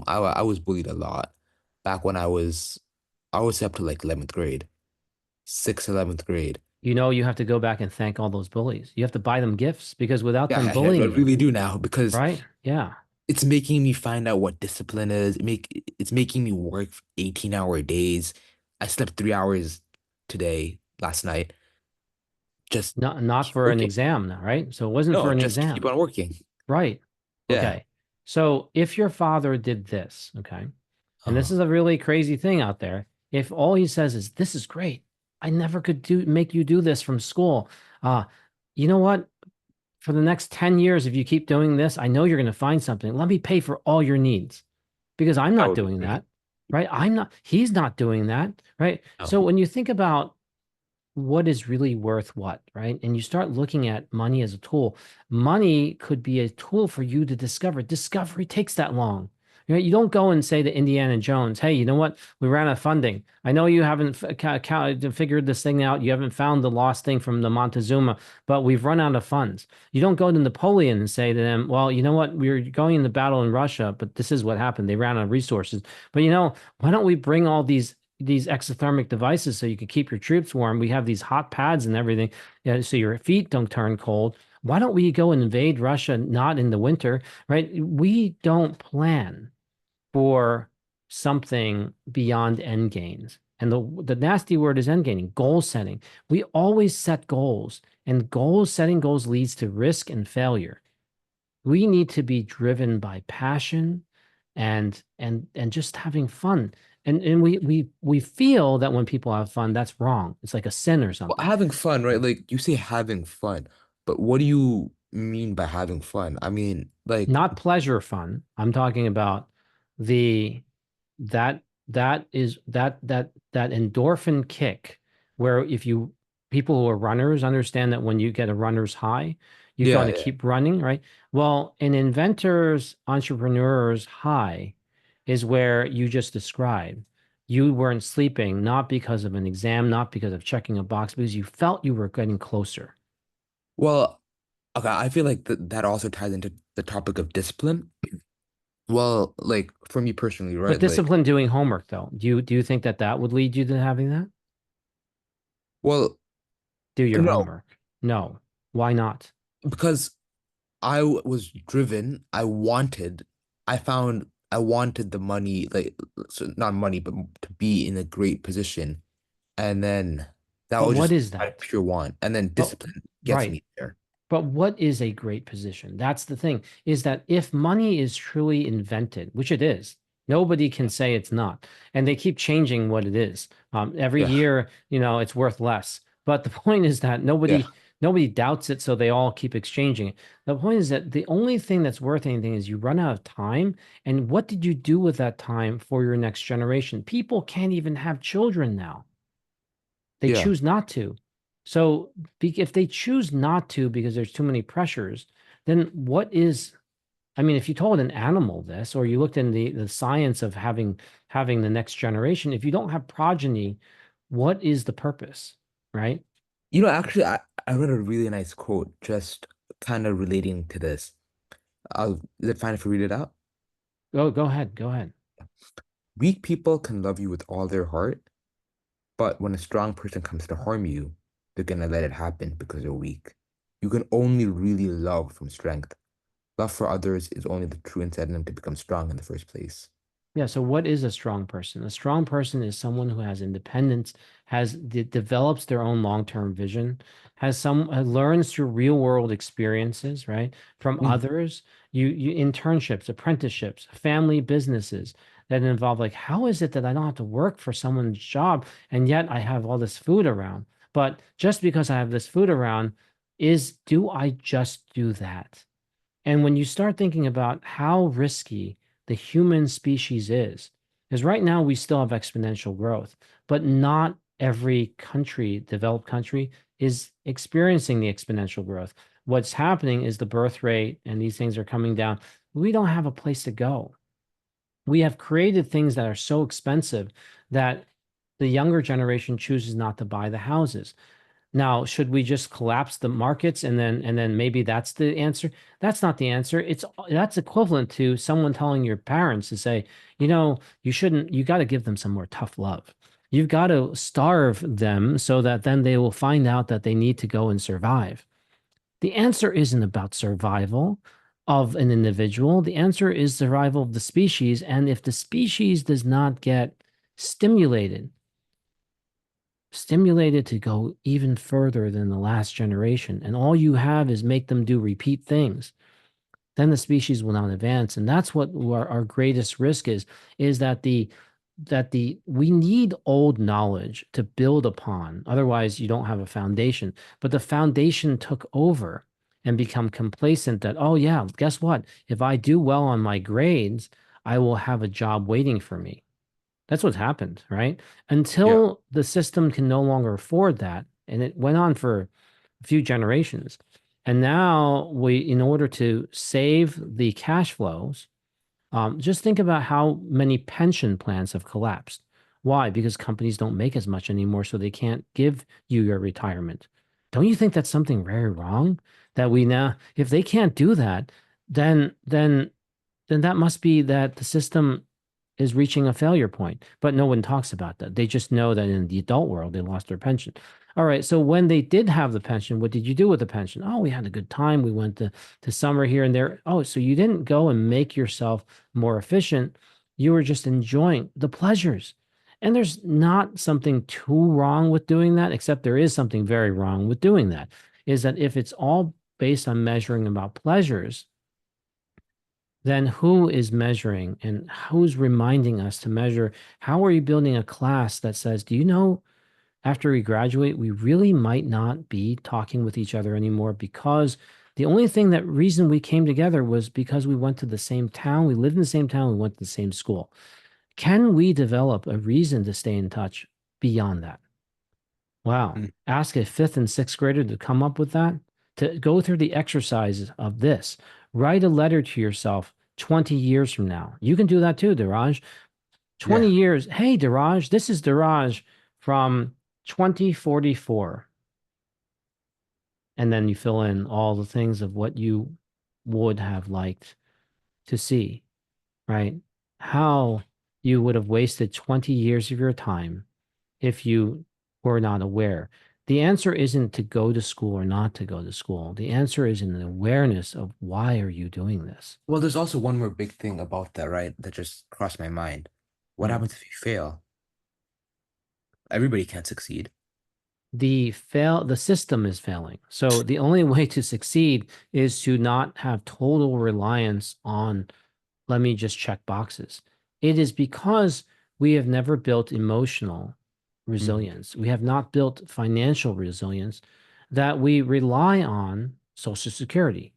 I was bullied a lot back when I was up to like 11th grade, 6th, 11th grade. You know, you have to go back and thank all those bullies. You have to buy them gifts because without Yeah, them I bullying you, really do now because right? Yeah. it's making me find out what discipline is. It's making me work 18-hour days. I slept 3 hours last night, just Not keep for an working. exam, right? So it wasn't for No, an just keep exam. on working. Right. Yeah. Okay. So if your father did this, okay, and this Uh, is a really crazy thing out there, if all he says is, "This is great. I never could do make you do this from school. Uh, you know what? For the next 10 years, if you keep doing this, I know you're going to find something. Let me pay for all your needs because I'm that not would be doing great. that, right? He's not doing that, right? No. So when you think about what is really worth what, right? And you start looking at money as a tool. Money could be a tool for you to discover. Discovery takes that long. You don't go and say to Indiana Jones, "Hey, you know what? We ran out of funding. I know you haven't figured this thing out. You haven't found the lost thing from the Montezuma, but we've run out of funds." You don't go to Napoleon and say to them, "Well, you know what? We were going into battle in Russia, but this is what happened. They ran out of resources. But why don't we bring all these exothermic devices so you can keep your troops warm. We have these hot pads and everything, so your feet don't turn cold. Why don't we go and invade Russia not in the winter, right? We don't plan for something beyond end gains. And the nasty word is end gaining, goal setting. We always set goals, and setting goals leads to risk and failure. We need to be driven by passion and just having fun. And we feel that when people have fun, that's wrong. It's like a sin or Well, something. having fun, right? Like you say having fun, but what do you mean by having fun? I mean, like, Not pleasure fun. I'm talking about the that endorphin kick where if you people who are runners understand that when you get a runner's high, you got yeah, to yeah. keep running, right? Well, an inventor's entrepreneur's high is where you just described. You weren't sleeping, not because of an exam, not because of checking a box, because you felt you were getting closer. Well, okay, I feel like that also ties into the topic of discipline. Well, like for me personally, But right? Like, discipline doing homework, though, do you think that that would lead you to having that? well, Do your no, homework. No. Why not? because was driven. I wanted the money, like, so not money, but to be in a great position. And then that But was what just is my that? pure want. And then But discipline gets right. me there. But what is a great position? That's the thing, is that if money is truly invented, which it is, nobody can say it's not. And they keep changing what it is. Every Yeah. year, it's worth less. But the point is that Yeah. nobody doubts it, so they all keep exchanging it. The point is that the only thing that's worth anything is you run out of time. And what did you do with that time for your next generation? People can't even have children now. They Yeah. choose not to. So if they choose not to because there's too many pressures, then I mean, if you told an animal this, or you looked in the science of having the next generation, if you don't have progeny, what is the purpose, right? Actually, I read a really nice quote just kind of relating to this. Is it fine if we read it out? Go ahead. Go ahead. Weak people can love you with all their heart, but when a strong person comes to harm you, they're gonna let it happen because they're weak. You can only really love from strength. Love for others is only the true incentive to become strong in the first place. Yeah, so what is a strong person? A strong person is someone who has independence, develops their own long-term vision, learns through real-world experiences, right? From Mhm. others, you internships, apprenticeships, family businesses that involve like, how is it that I don't have to work for someone's job and yet I have all this food around? But just because I have this food around, do I just do that? And when you start thinking about how risky the human species is right now we still have exponential growth, but not every country, developed country, is experiencing the exponential growth. What's happening is the birth rate and these things are coming down. We don't have a place to go. We have created things that are so expensive that the younger generation chooses not to buy the houses. Now, should we just collapse the markets and then maybe that's the answer? That's not the answer. That's equivalent to someone telling your parents to say, you shouldn't, you got to give them some more tough love. You've got to starve them so that then they will find out that they need to go and survive. The answer isn't about survival of an individual. The answer is survival of the species. And if the species does not get stimulated stimulated to go even further than the last generation, and all you have is make them do repeat things, then the species will not advance. And that's what our greatest risk is that the we need old knowledge to build upon. Otherwise, you don't have a foundation. But the foundation took over and become complacent that, oh yeah, guess what? If I do well on my grades, I will have a job waiting for me. That's what's happened, right? Yeah. Until the system can no longer afford that. And it went on for a few generations. And now in order to save the cash flows, just think about how many pension plans have collapsed. Why? Because companies don't make as much anymore, so they can't give you your retirement. Don't you think that's something very wrong? That we now, if they can't do that, then then then that must be that the system is reaching a failure point. But no one talks about that. They just know that in the adult world, they lost their pension. All right. So when they did have the pension, what did you do with the pension? Oh, we had a good time. We went to summer here and there. Oh, so you didn't go and make yourself more efficient. You were just enjoying the pleasures. And there's not something too wrong with doing that, except there is something very wrong with doing that. Is that if it's all based on measuring about pleasures, then who is measuring and who's reminding us to measure? How are you building a class that says, do you know, after we graduate, we really might not be talking with each other anymore because the only thing that reason we came together was because we went to the same town, we lived in the same town, we went to the same school. Can we develop a reason to stay in touch beyond that? Wow. Mm. Ask a fifth and sixth grader to come up with that, to go through the exercises of this. Write a letter to yourself 20 years from now. You can do that too, Dheeraj. 20 Yeah. years. Hey, Dheeraj, this is Dheeraj from 2044. And then you fill in all the things of what you would have liked to see, right? How you would have wasted 20 years of your time if you were not aware. The answer isn't to go to school or not to go to school. The answer is in the awareness of why are you doing this? Well, there's also one more big thing about that, right? That just crossed my mind. What Hmm. happens if you fail? Everybody can't succeed. The system is failing. So the only way to succeed is to not have total reliance on let me just check boxes. It is because we have never built emotional Mm. resilience. We have not built financial resilience that we rely on Social Security.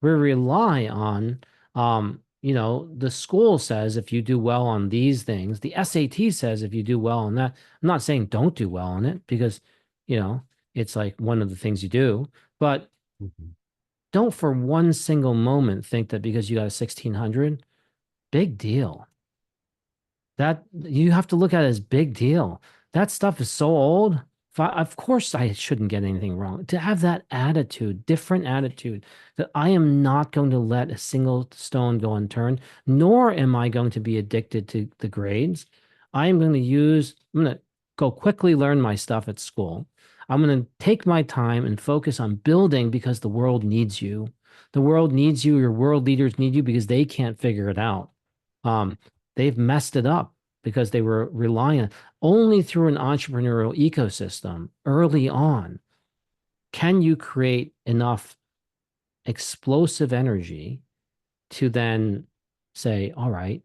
We rely on, the school says if you do well on these things, the SAT says if you do well on that. I'm not saying don't do well on it because, you know, it's like one of the things you do, but Mhm. don't for one single moment think that because you got a 1600, big deal. That you have to look at it as big deal. That stuff is so old. Of course, I shouldn't get anything wrong. To have that attitude, different attitude, that I am not going to let a single stone go unturned, nor am I going to be addicted to the grades. I'm going to go quickly learn my stuff at school. I'm going to take my time and focus on building because the world needs you. The world needs you. Your world leaders need you because they can't figure it out. Um, they've messed it up because they were relying only through an entrepreneurial ecosystem early on can you create enough explosive energy to then say, all right,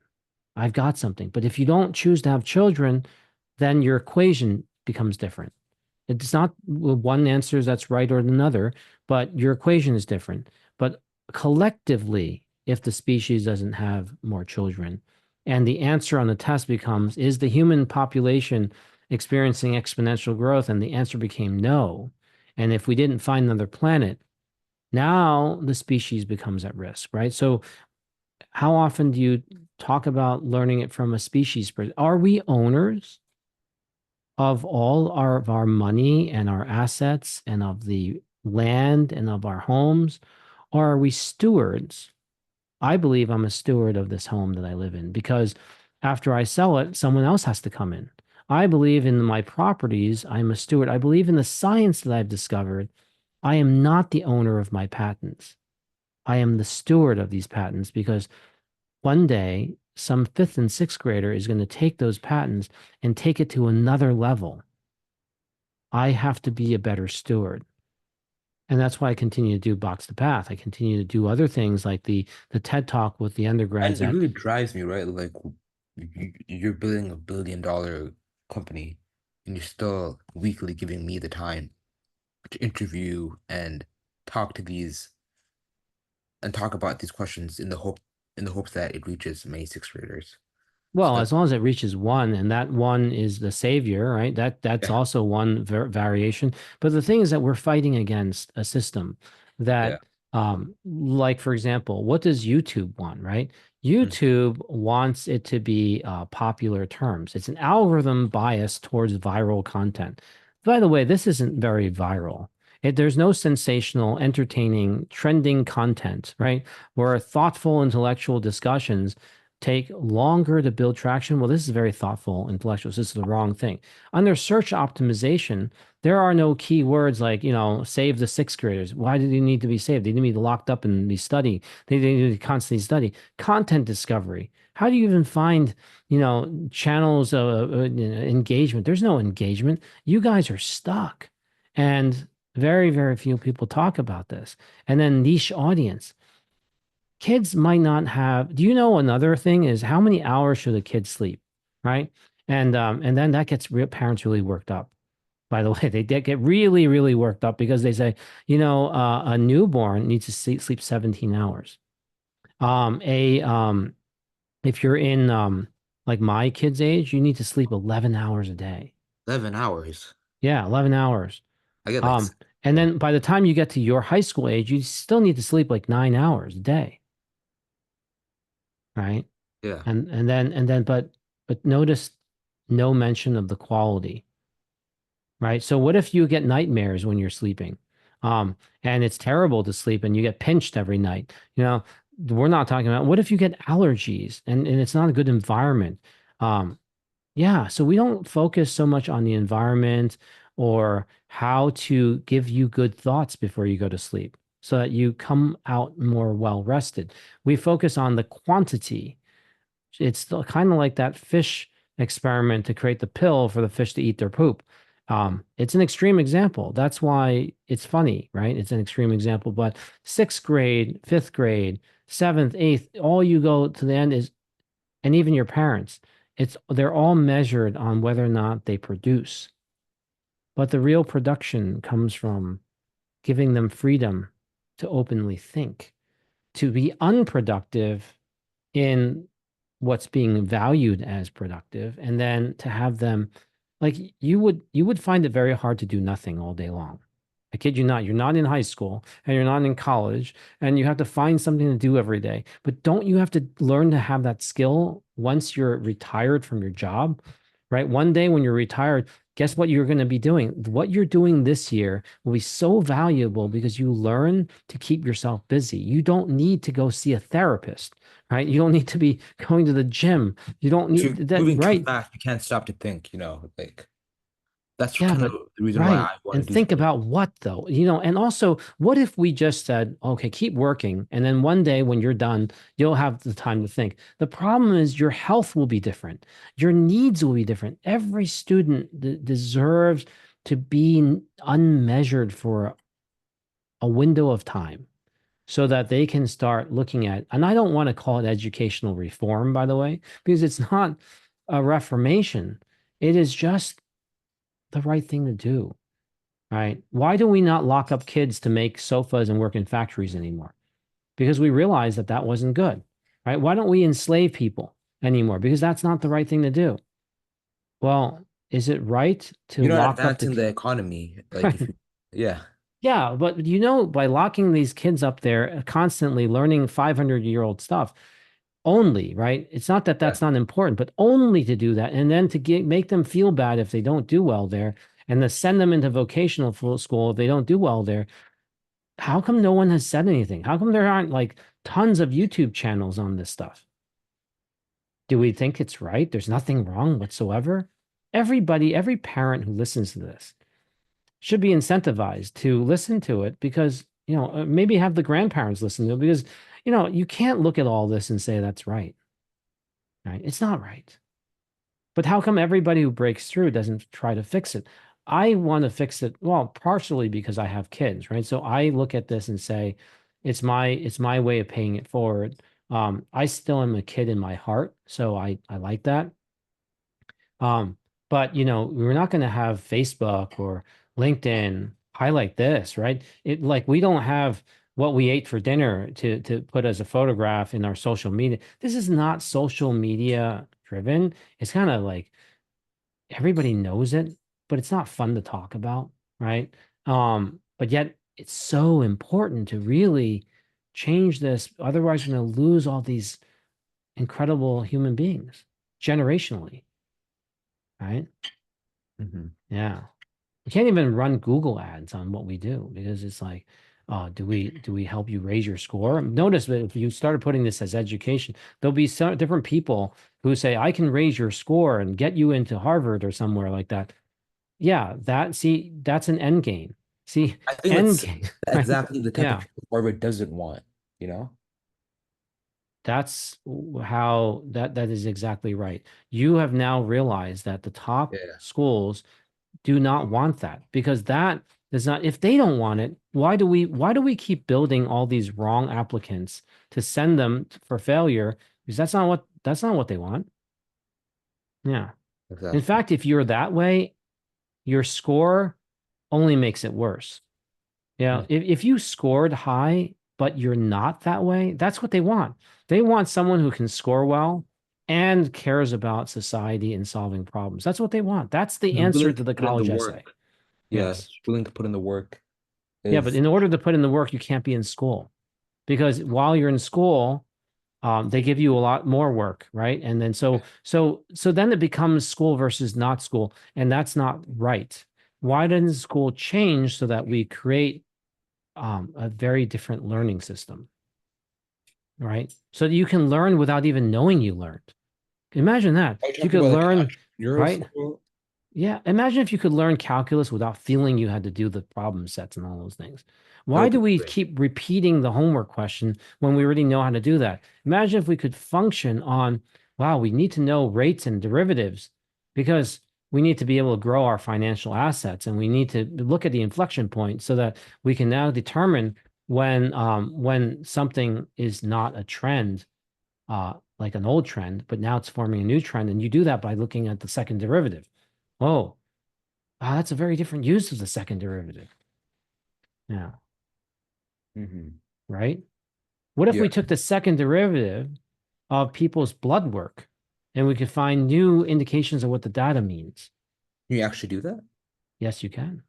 I've got something. But if you don't choose to have children, then your equation becomes different. It's not one answer that's right or another, but your equation is different. But collectively, if the species doesn't have more children, and the answer on the test becomes, is the human population experiencing exponential growth? And the answer became no. And if we didn't find another planet, now the species becomes at risk, right? So how often do you talk about learning it from a species? Are we owners of of our money and our assets and of the land and of our homes? Or are we stewards? I believe I'm a steward of this home that I live in because after I sell it, someone else has to come in. I believe in my properties. I'm a steward. I believe in the science that I've discovered. I am not the owner of my patents. I am the steward of these patents because one day some fifth and sixth grader is going to take those patents and take it to another level. I have to be a better steward. And that's why I continue to do Box to Path. I continue to do other things like the TED Talk with the undergrads And it at, really drives me, right? Like you're building a $1 billion company and you're still weekly giving me the time to interview and talk to these and talk about these questions in the hopes that it reaches many sixth graders. well, So as long as it reaches one, and that one is the savior, right? That's yeah, also one variation. But the thing is that we're fighting against a system yeah. that, like for example, what does YouTube want, right? Mm. YouTube wants it to be popular terms. It's an algorithm bias towards viral content. By the way, this isn't very viral. There's no sensational, entertaining, trending content, right? Where thoughtful intellectual discussions take longer to build traction. Well, this is very thoughtful, intellectual. This is the wrong thing. Under search optimization, there are no keywords like, save the sixth graders. Why do they need to be saved? They need to be locked up and be study. They need to constantly study. Content discovery. How do you even find, channels of engagement? There's no engagement. You guys are stuck. And very, very few people talk about this. And then niche audience kids might not have. Do you know another thing is how many hours should a kid sleep, right? And then that gets parents really worked up. By the way, they did get really, really worked up because they say, a newborn needs to sleep 17 hours. A If you're in like my kid's age, you need to sleep 11 hours a day. 11 hours. Yeah, 11 hours. I get like Um, and yeah, then by the time you get to your high school age, you still need to sleep like 9 hours a day, right? yeah. But notice no mention of the quality, right? So what if you get nightmares when you're sleeping? And it's terrible to sleep and you get pinched every night. We're not talking about what if you get allergies and it's not a good environment. Um, yeah, so we don't focus so much on the environment or how to give you good thoughts before you go to sleep so that you come out more well rested. We focus on the quantity. It's kind of like that fish experiment to create the pill for the fish to eat their poop. It's an extreme example. That's why it's funny, right? It's an extreme example. But sixth grade, fifth grade, seventh, eighth, all you go to the end is, and even your parents, they're all measured on whether or not they produce. But the real production comes from giving them freedom to openly think, to be unproductive in what's being valued as productive and then to have them like you would find it very hard to do nothing all day long. I kid you not, you're not in high school and you're not in college and you have to find something to do every day, but don't you have to learn to have that skill once you're retired from your job, right? One day when you're retired, guess what you're going to be doing? What you're doing this year will be so valuable because you learn to keep yourself busy. You don't need to go see a therapist, right? You don't need to be going to the gym. You don't If need you're that, moving too right? fast, you can't stop to think, you know, like that's Yeah, kind of but the reason why right. I want to And do think something. about what though, and also what if we just said, okay, keep working. And then one day when you're done, you'll have the time to think. The problem is your health will be different. Your needs will be different. Every student deserves to be unmeasured for a window of time so that they can start looking at, and I don't want to call it educational reform, by the way, because it's not a reformation. It is just the right thing to do. Right? Why do we not lock up kids to make sofas and work in factories anymore? Because we realized that that wasn't good. Right? Why don't we enslave people anymore? Because that's not the right thing to do. Well, is it right to You're not lock up advancing the economy. Like if right? you, yeah, Yeah, but by locking these kids up there constantly learning 500-year-old stuff only, right? It's not that yeah, that's not important, but only to do that and then to make them feel bad if they don't do well there and to send them into vocational school if they don't do well there. How come no one has said anything? How come there aren't like tons of YouTube channels on this stuff? Do we think it's right? There's nothing wrong whatsoever. Everybody, every parent who listens to this should be incentivized to listen to it because, maybe have the grandparents listen to it because, you can't look at all this and say that's right, right? It's not right. But how come everybody who breaks through doesn't try to fix it? I want to fix it, well, partially because I have kids, right? So I look at this and say, it's my way of paying it forward. I still am a kid in my heart, so I like that. Um, but we're not going to have Facebook or LinkedIn highlight this, right? It like we don't have what we ate for dinner to put as a photograph in our social media. This is not social media driven. It's kind of like everybody knows it, but it's not fun to talk about, right? But yet it's so important to really change this. Otherwise, we're going to lose all these incredible human beings generationally, right? hmm Yeah. We can't even run Google ads on what we do because it's like, do we help you raise your score? Notice that if you started putting this as education, there'll be some different people who say, I can raise your score and get you into Harvard or somewhere like that. Yeah, that's an end game. See, I think end that's game, right? exactly the type of Yeah, people Harvard doesn't want, you know? that's how that is exactly right. You have now realized that the top Yeah, schools do not want that because that is not, if they don't want it, why do we keep building all these wrong applicants to send them for failure? Because that's not what they want. Yeah. In exactly. fact, if you're that way, your score only makes it worse. Yeah, Mm. if you scored high, but you're not that way, that's what they want. They want someone who can score well and cares about society and solving problems. That's what they want. That's the Who's answer willing to to the put in the college essay. work. Yeah, Yes. who's willing to put in the work Yeah, but is in order to put in the work, you can't be in school because while you're in school, they give you a lot more work, right? And then so then it becomes school versus not school, and that's not right. Why doesn't school change so that we create a very different learning system, right? So that you can learn without even knowing you learned. Imagine that. are you If you talking could about like learn, an entrepreneurial right? school? Yeah. Imagine if you could learn calculus without feeling you had to do the problem sets and all those things. That Why would do be we great. keep repeating the homework question when we already know how to do that? Imagine if we could function on, wow, we need to know rates and derivatives because we need to be able to grow our financial assets and we need to look at the inflection point so that we can now determine when something is not a trend, like an old trend, but now it's forming a new trend. And you do that by looking at the second derivative. Oh, that's a very different use of the second derivative. Yeah, hmm right? What if Yeah. we took the second derivative of people's blood work and we could find new indications of what the data means? Can you actually do that? Yes, you can.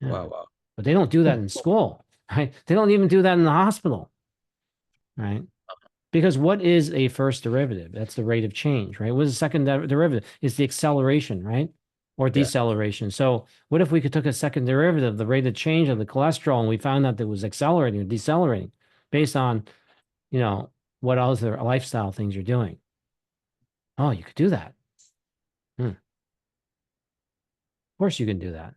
Yeah. Wow, wow. But they don't do that in school, right? They don't even do that in the hospital, right? Because what is a first derivative? That's the rate of change, right? What is a second derivative? It's the acceleration, right? Or Yeah. deceleration. So what if we could took a second derivative, the rate of change of the cholesterol, and we found out that it was accelerating or decelerating based on, you know, what other lifestyle things you're doing? Oh, you could do that. Of course you can do that.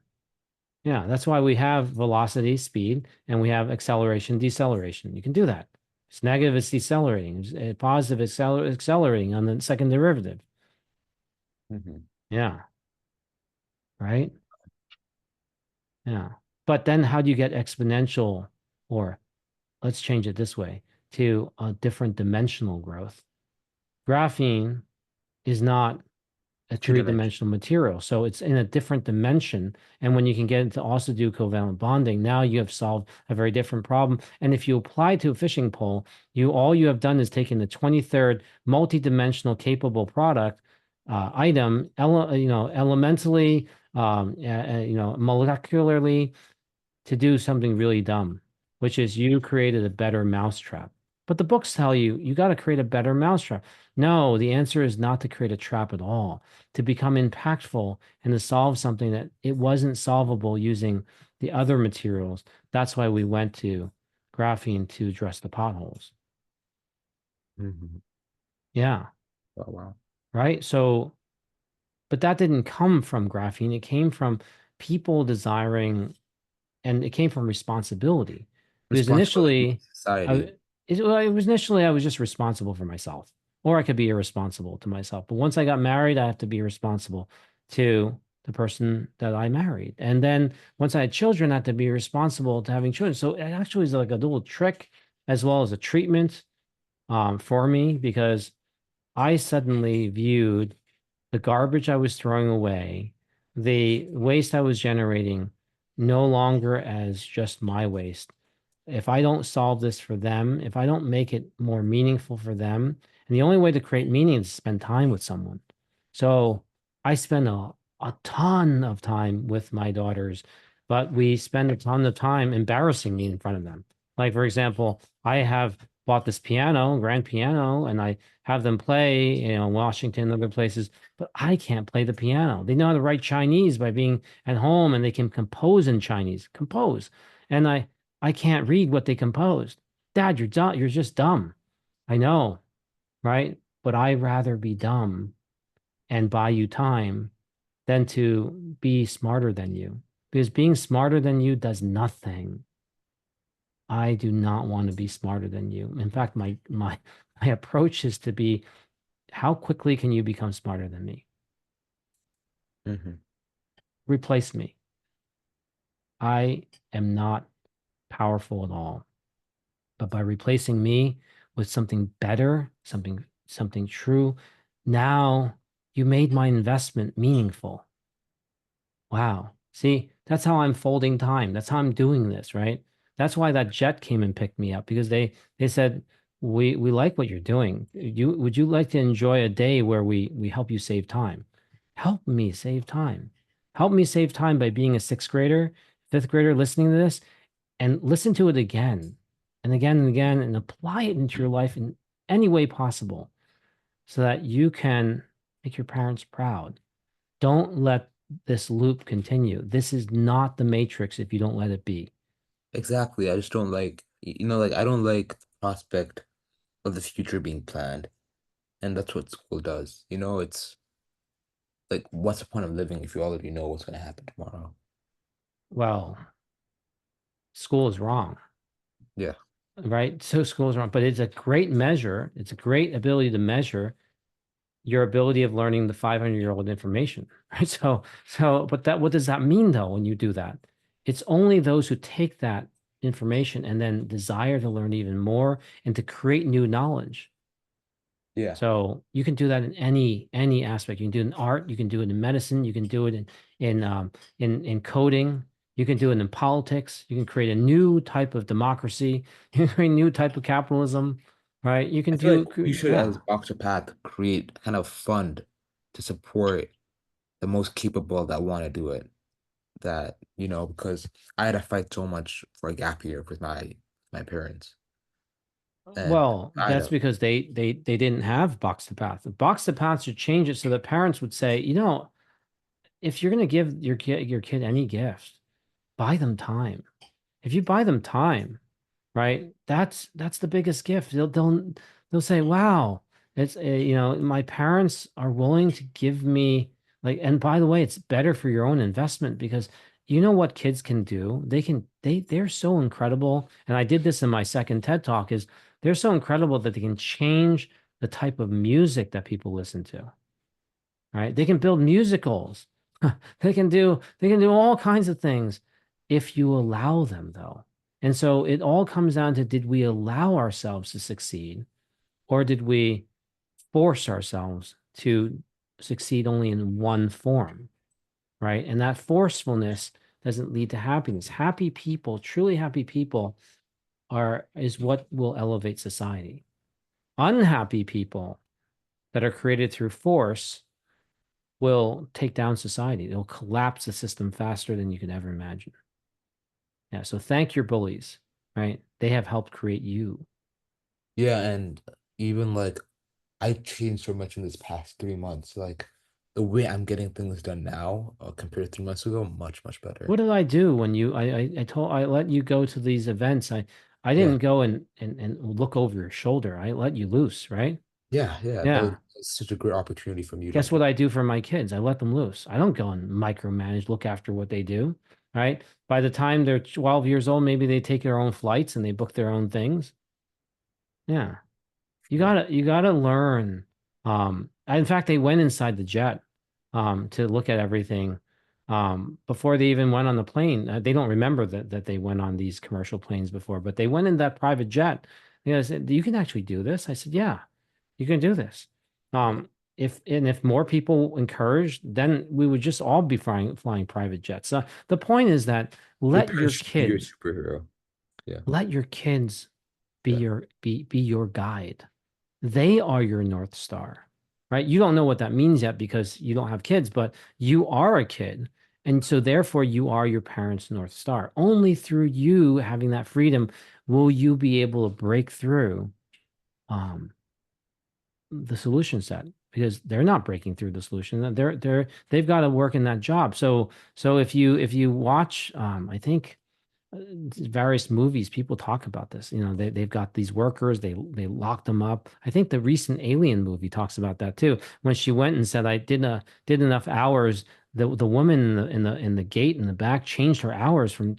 Yeah, that's why we have velocity, speed, and we have acceleration, deceleration. You can do that. It's negative, it's decelerating. It's positive, it's accelerating on the second derivative. Hmm. Yeah, right? Yeah. But then how do you get exponential, or let's change it this way, to a different dimensional growth? Graphene is not a Two dimension. three-dimensional material. So it's in a different dimension. And when you can get it to also do covalent bonding, now you have solved a very different problem. And if you apply to a fishing pole, all you have done is taken the 23rd multi-dimensional capable product item, elementally, molecularly, to do something really dumb, which is you created a better mousetrap. But the books tell you you got to create a better mousetrap. No, the answer is not to create a trap at all, to become impactful and to solve something that it wasn't solvable using the other materials. That's why we went to graphene to address the potholes. Hmm. Yeah, Oh, wow. right. So, but that didn't come from graphene. It came from people desiring, and it came from responsibility. Because Responsibility to initially, society. I it was initially I was just responsible for myself, or I could be irresponsible to myself. But once I got married, I have to be responsible to the person that I married. And then once I had children, I had to be responsible to having children. So it actually is like a little trick as well as a treatment for me, because I suddenly viewed the garbage I was throwing away, the waste I was generating, no longer as just my waste. If I don't solve this for them, if I don't make it more meaningful for them, and the only way to create meaning is to spend time with someone. So I spend a ton of time with my daughters, but we spend a ton of time embarrassing me in front of them. Like, for example, I have bought this piano, grand piano, and I have them play, in Washington and other places, but I can't play the piano. They know how to write Chinese by being at home, and they can compose in Chinese, compose. And I can't read what they composed. Dad, you're dumb. You're just dumb. I know, right? But I'd rather be dumb and buy you time than to be smarter than you. Because being smarter than you does nothing. I do not want to be smarter than you. In fact, my approach is to be, how quickly can you become smarter than me? Hmm. Replace me. I am not powerful at all. But by replacing me with something better, something true, now you made my investment meaningful. Wow. See, that's how I'm folding time. That's how I'm doing this, right? That's why that jet came and picked me up, because they said, we like what you're doing. Would you like to enjoy a day where we help you save time? Help me save time. Help me save time by being a sixth grader, fifth grader listening to this, and listen to it again and again and again, and apply it into your life in any way possible so that you can make your parents proud. Don't let this loop continue. This is not the matrix if you don't let it be. Exactly. I just don't like, like I don't like the prospect of the future being planned. And that's what school does. It's like, what's the point of living if you already know what's going to happen tomorrow? Well, school is wrong, Yeah. right? So school is wrong, but it's a great measure. It's a great ability to measure your ability of learning the 500-year-old information, right? But what does that mean though when you do that? It's only those who take that information and then desire to learn even more and to create new knowledge. Yeah. So you can do that in any aspect. You can do it in art, you can do it in medicine, you can do it in coding, you can do it in politics, you can create a new type of democracy, you can create a new type of capitalism, right? You I can feel like do, we should, as yeah. Boxer Path, create kind of fund to support the most capable that want to do it. Because I had to fight so much for a gap year with my parents. And Well, I that's don't. because they didn't have box to path. The box to path should change it so that parents would say, you know, if you're going to give your kid any gift, buy them time. If you buy them time, right? That's the biggest gift. They'll say, "Wow, it's you know, my parents are willing to give me like." And by the way, it's better for your own investment because you know what kids can do. They're so incredible. And I did this in my second TED Talk. Is they're so incredible that they can change the type of music that people listen to. Right? They can build musicals. They can do all kinds of things if you allow them, though. And so it all comes down to did we allow ourselves to succeed or did we force ourselves to succeed only in one form, right? And that forcefulness doesn't lead to happiness. Happy people, truly happy people is what will elevate society. Unhappy people that are created through force will take down society. It'll collapse the system faster than you could ever imagine. Yeah. So thank your bullies, right? They have helped create you. Yeah, and even like I changed so much in this past 3 months. Like the way I'm getting things done now, compared to 3 months ago, much, much better. What did I do when I let you go to these events? I Yeah. didn't go and look over your shoulder. I let you loose, right? Yeah, yeah. That was Yeah. such a great opportunity for me to Guess what I do for my kids? I let them loose. I don't go and micromanage, look after what they do, right? By the time they're 12 years old, maybe they take their own flights and they book their own things. Yeah. You gotta learn. In fact, they went inside the jet to look at everything before they even went on the plane. They don't remember that they went on these commercial planes before, but they went in that private jet. You know, said, you can actually do this. I said, yeah, you can do this. Yeah. If more people encouraged, then we would just all be flying private jets. The point is that Your let your parents should be your kids superhero. Yeah. let your kids Yeah. be your guide. They are your North Star, right? You don't know what that means yet because you don't have kids, but you are a kid. And so therefore you are your parents' North Star. Only through you having that freedom will you be able to break through um, the solution set because they're not breaking through the solution. They've got to work in that job. So if you watch, I think various movies, people talk about this. You know, they've got these workers, they lock them up. I think the recent Alien movie talks about that too. When she went and said, I did enough hours, the woman in the gate in the back changed her hours from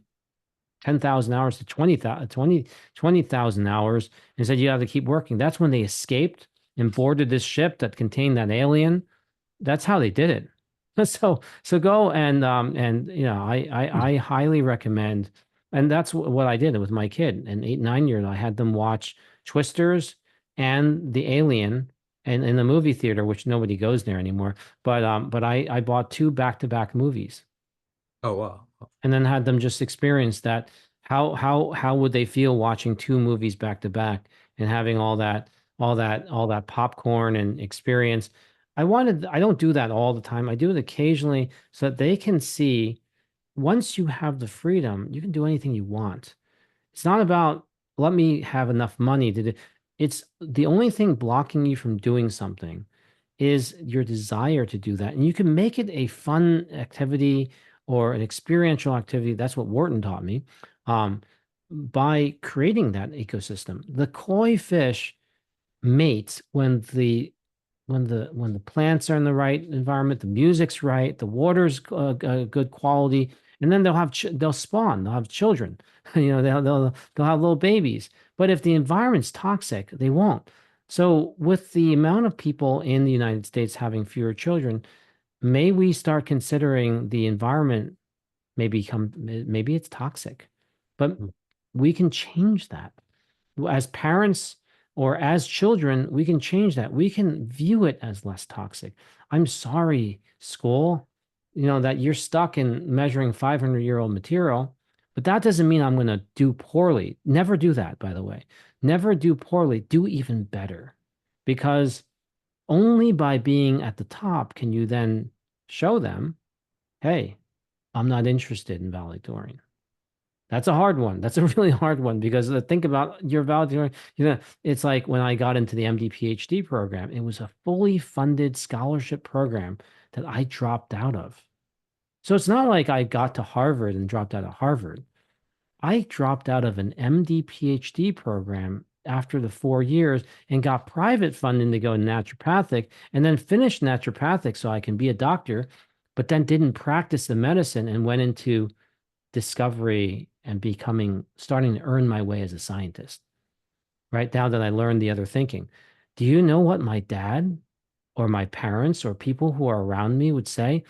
10,000 hours to 20,000 hours and said, you have to keep working. That's when they escaped and boarded this ship that contained that alien. That's how they did it. So go and you know I highly recommend, and that's what I did with my kid. An 8, 9 year old, I had them watch Twisters and The Alien, and in the movie theater, which nobody goes there anymore. But I bought two back-to-back movies Oh wow. and then had them just experience that. How would they feel watching two movies back to back and having all that popcorn and experience? I don't do that all the time. I do it occasionally so that they can see once you have the freedom, you can do anything you want. It's not about let me have enough money to do. It's the only thing blocking you from doing something is your desire to do that. And you can make it a fun activity or an experiential activity. That's what Wharton taught me. Um, by creating that ecosystem. The koi fish mates when the plants are in the right environment, the music's right, the water's good quality, and then they'll spawn, they'll have children, you know, they'll have little babies. But if the environment's toxic, they won't. So with the amount of people in the United States having fewer children, may we start considering the environment maybe it's toxic, but we can change that as parents or as children, we can change that. We can view it as less toxic. I'm sorry, school, you know, that you're stuck in measuring 500-year-old material, but that doesn't mean I'm going to do poorly. Never do that, by the way. Never do poorly. Do even better. Because only by being at the top can you then show them, hey, I'm not interested in valedictorian. That's a hard one. That's a really hard one because think about your valedictorian. It's like when I got into the MD PhD program, it was a fully funded scholarship program that I dropped out of. So it's not like I got to Harvard and dropped out of Harvard. I dropped out of an MD PhD program after the 4 years and got private funding to go naturopathic and then finished naturopathic so I can be a doctor, but then didn't practice the medicine and went into discovery and starting to earn my way as a scientist, right? Now that I learned the other thinking. Do you know what my dad or my parents or people who are around me would say?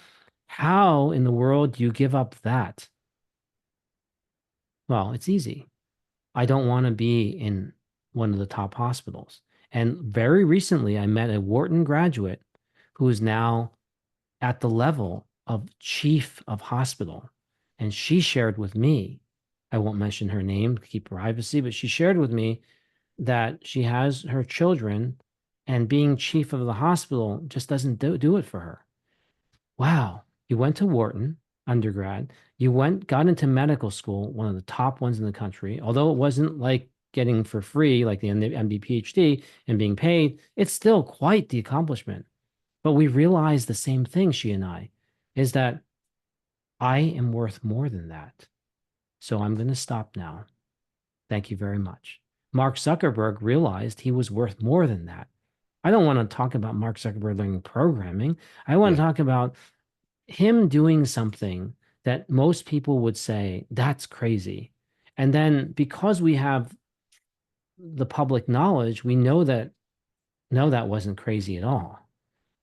How in the world do you give up that? Well, it's easy. I don't want to be in one of the top hospitals. And very recently, I met a Wharton graduate who is now at the level of chief of hospital. And she shared with me, I won't mention her name to keep privacy, but she shared with me that she has her children and being chief of the hospital just doesn't do it for her. Wow, you went to Wharton undergrad, got into medical school, one of the top ones in the country, although it wasn't like getting for free, like the MD PhD and being paid, it's still quite the accomplishment. But we realize the same thing, she and I, is that I am worth more than that. So I'm going to stop now. Thank you very much. Mark Zuckerberg realized he was worth more than that. I don't want to talk about Mark Zuckerberg learning programming. I want to Yeah. talk about him doing something that most people would say, that's crazy. And then because we have the public knowledge, we know that no, that wasn't crazy at all.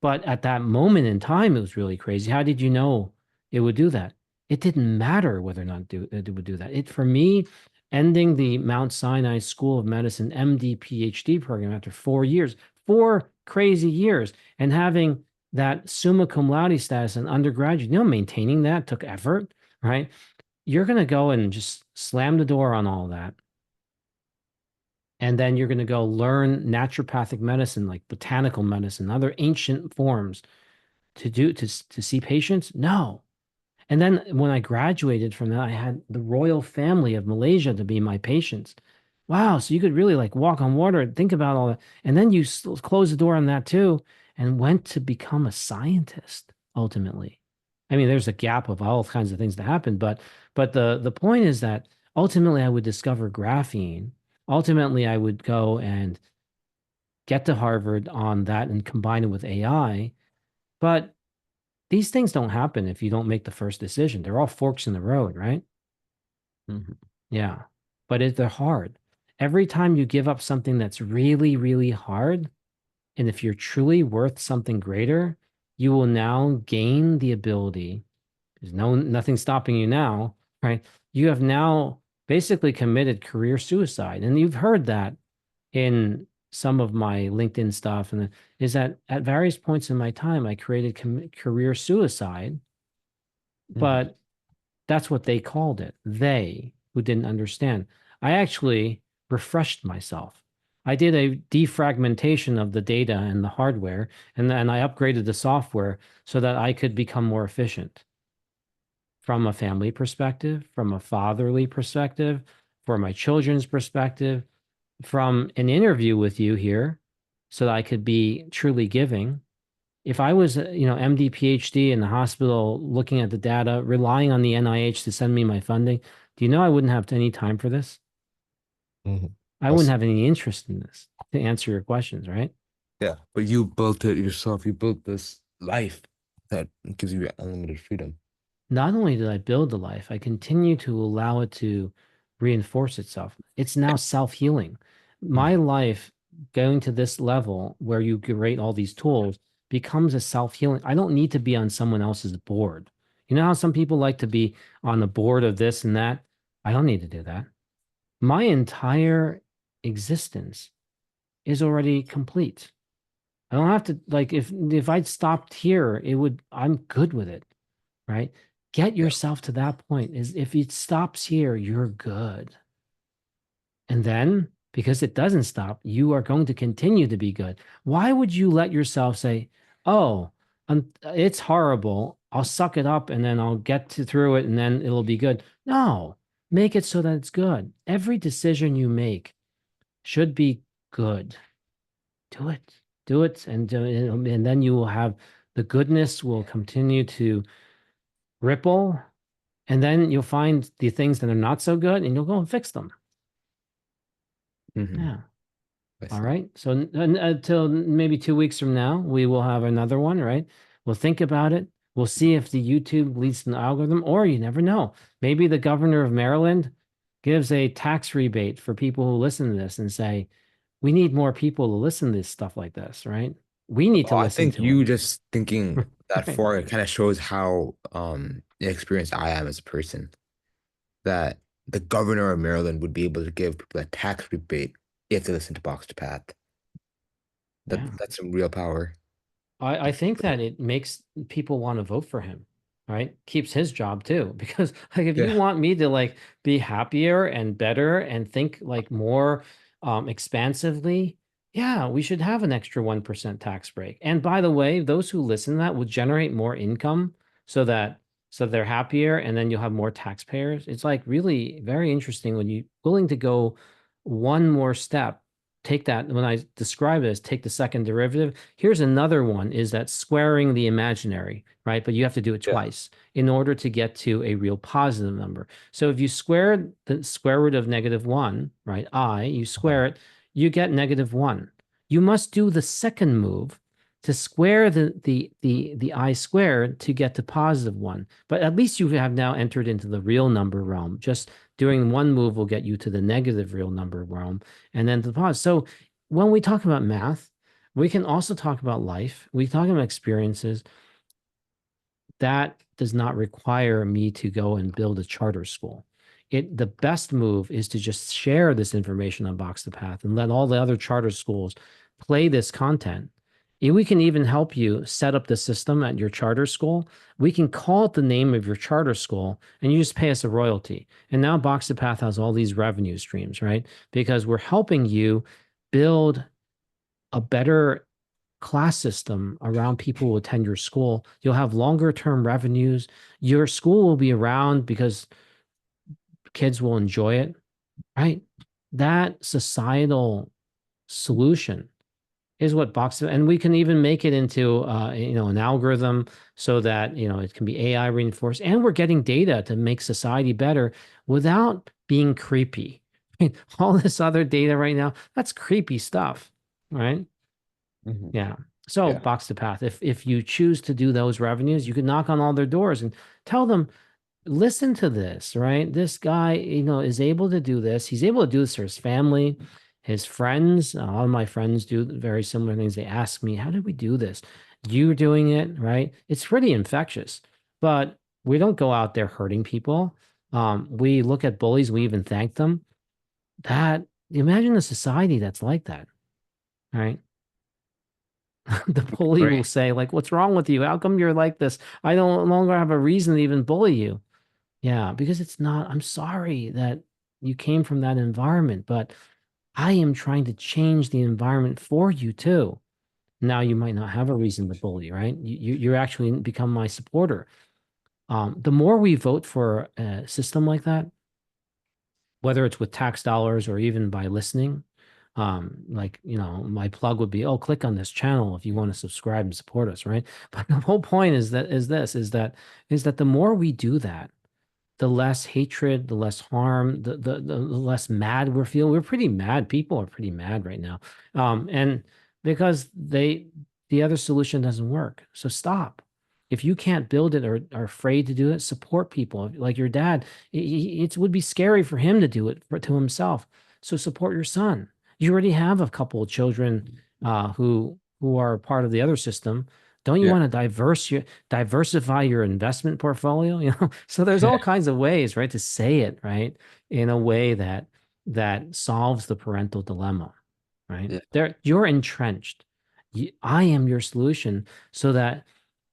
But at that moment in time, it was really crazy. How did you know it would do that? It didn't matter whether or not it would do that. It for me, ending the Mount Sinai School of Medicine MD PhD program after 4 years, 4 crazy years, and having that summa cum laude status in undergraduate, maintaining that took effort, right? You're going to go and just slam the door on all that. And then you're going to go learn naturopathic medicine, like botanical medicine, other ancient forms to see patients? No. And then when I graduated from that, I had the royal family of Malaysia to be my patients. Wow. So you could really like walk on water and think about all that. And then you close the door on that too and went to become a scientist ultimately. I mean, there's a gap of all kinds of things that happen, but the point is that ultimately I would discover graphene. Ultimately, I would go and get to Harvard on that and combine it with AI. But these things don't happen if you don't make the first decision. They're all forks in the road, right? Mhm. Yeah. But they're hard. Every time you give up something that's really, really hard, and if you're truly worth something greater, you will now gain the ability. There's nothing stopping you now, right? You have now basically committed career suicide. And you've heard that in some of my LinkedIn stuff, and is that at various points in my time, I created career suicide, Mhm. but that's what they called it. They who didn't understand. I actually refreshed myself. I did a defragmentation of the data and the hardware, and then I upgraded the software so that I could become more efficient from a family perspective, from a fatherly perspective, for my children's perspective, from an interview with you here so that I could be truly giving. If I was, MD, PhD in the hospital looking at the data, relying on the NIH to send me my funding, do you know I wouldn't have any time for this? Mhm. I wouldn't Awesome. have any interest in this to answer your questions, right? Yeah, but you built it yourself. You built this life that gives you unlimited freedom. Not only did I build the life, I continue to allow it to reinforce itself. It's now self-healing. My Mhm. life going to this level where you create all these tools becomes a self-healing. I don't need to be on someone else's board. You know how some people like to be on the board of this and that? I don't need to do that. My entire existence is already complete. I don't have to like if I'd stopped here, I'm good with it, right? Get Yeah. yourself to that point. Is if it stops here, you're good. And then because it doesn't stop, you are going to continue to be good. Why would you let yourself say, "Oh, it's horrible. I'll suck it up and then I'll through it and then it'll be good." No, Make it so that it's good. Every decision you make should be good. Do it. Do it. And then you will have the goodness will continue to ripple. And then you'll find the things that are not so good and you'll go and fix them. Hmm. Yeah. I All see. right. So until maybe 2 weeks from now, we will have another one, right? We'll think about it. We'll see if the YouTube leads to an algorithm, or you never know. Maybe the governor of Maryland gives a tax rebate for people who listen to this and say, we need more people to listen to stuff like this, right? We need to Well, I listen think to you just thinking it. that Right. far, it kind of shows how inexperienced I am as a person. That the governor of Maryland would be able to give people a tax rebate if they listen to Box to Path. Yeah. That's some real power. I think that it makes people want to vote for him, right? Keeps his job too. Because like if you Yeah. want me to like be happier and better and think like more expansively, yeah, we should have an extra 1% tax break. And by the way, those who listen to that will generate more income so that they're happier and then you'll have more taxpayers. It's like really very interesting when you're willing to go one more step. Take that when I describe it as take the second derivative. Here's another one is that squaring the imaginary, right? But you have to do it Yeah. twice in order to get to a real positive number. So if you square the square root of -1, right? You Uh-huh. square it, you get -1. You must do the second move to square the I squared to get to +1. But at least you have now entered into the real number realm. Just doing one move will get you to the negative real number realm and then to the pause. So when we talk about math, we can also talk about life. We talk about experiences. That does not require me to go and build a charter school. The best move is to just share this information on Box the Path and let all the other charter schools play this content. And we can even help you set up the system at your charter school. We can call it the name of your charter school and you just pay us a royalty. And now Box the Path has all these revenue streams, right? Because we're helping you build a better class system around people who attend your school. You'll have longer term revenues. Your school will be around because kids will enjoy it, right? That societal solution is what Box, and we can even make it into an algorithm so that it can be AI reinforced, and we're getting data to make society better without being creepy. All this other data right now, that's creepy stuff, right? Hmm. Yeah. So Yeah. Box to Path, if you choose to do those revenues, you can knock on all their doors and tell them, listen to this, right? This guy, is able to do this. He's able to do this for his family, his friends. A lot of my friends do very similar things. They ask me, how did we do this? You're doing it, right? It's pretty infectious, but we don't go out there hurting people. We look at bullies, we even thank them. Imagine a society that's like that, right? The bully will Great. say, like, what's wrong with you? How come you're like this? I don't no longer have a reason to even bully you. Yeah, because it's not, I'm sorry that you came from that environment, but I am trying to change the environment for you too. Now you might not have a reason to bully, right? You're actually become my supporter. The more we vote for a system like that, whether it's with tax dollars or even by listening, like my plug would be, oh, click on this channel if you want to subscribe and support us, right? But the whole point is that the more we do that, the less hatred, the less harm, the less mad we're feeling. We're pretty mad. People are pretty mad right now. And because the other solution doesn't work. So stop. If you can't build it or are afraid to do it, support people. Like your dad, it would be scary for him to do it to himself. So support your son. You already have a couple of children who are part of the other system. Don't you Yeah. want to diversify your investment portfolio? So there's all Yeah. kinds of ways, right, to say it, right, in a way that solves the parental dilemma, right? Yeah. You're entrenched. I am your solution so that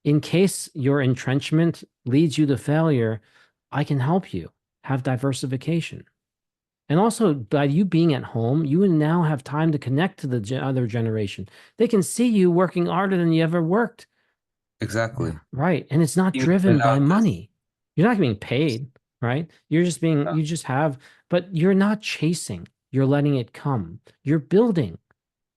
in case your entrenchment leads you to failure, I can help you have diversification. And also, by you being at home, you now have time to connect to the other generation. They can see you working harder than you ever worked. Yeah. Exactly. Right. And it's not Even driven by out this. money. You're not being paid. right? You're just being, you just have, but you're not chasing. You're letting it come. You're building,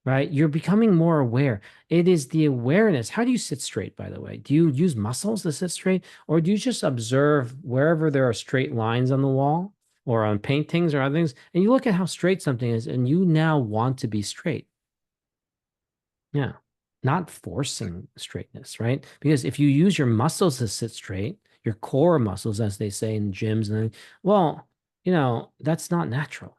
right? You're becoming more aware. It is the awareness. How do you sit straight, by the way? Do you use muscles to sit straight, or do you just observe wherever there are straight lines on the wall or on paintings or other things, and you look at how straight something is, and you now want to be straight? Yeah. Not forcing straightness, right? Because if you use your muscles to sit straight, your core muscles, as they say in gyms, and well, that's not natural.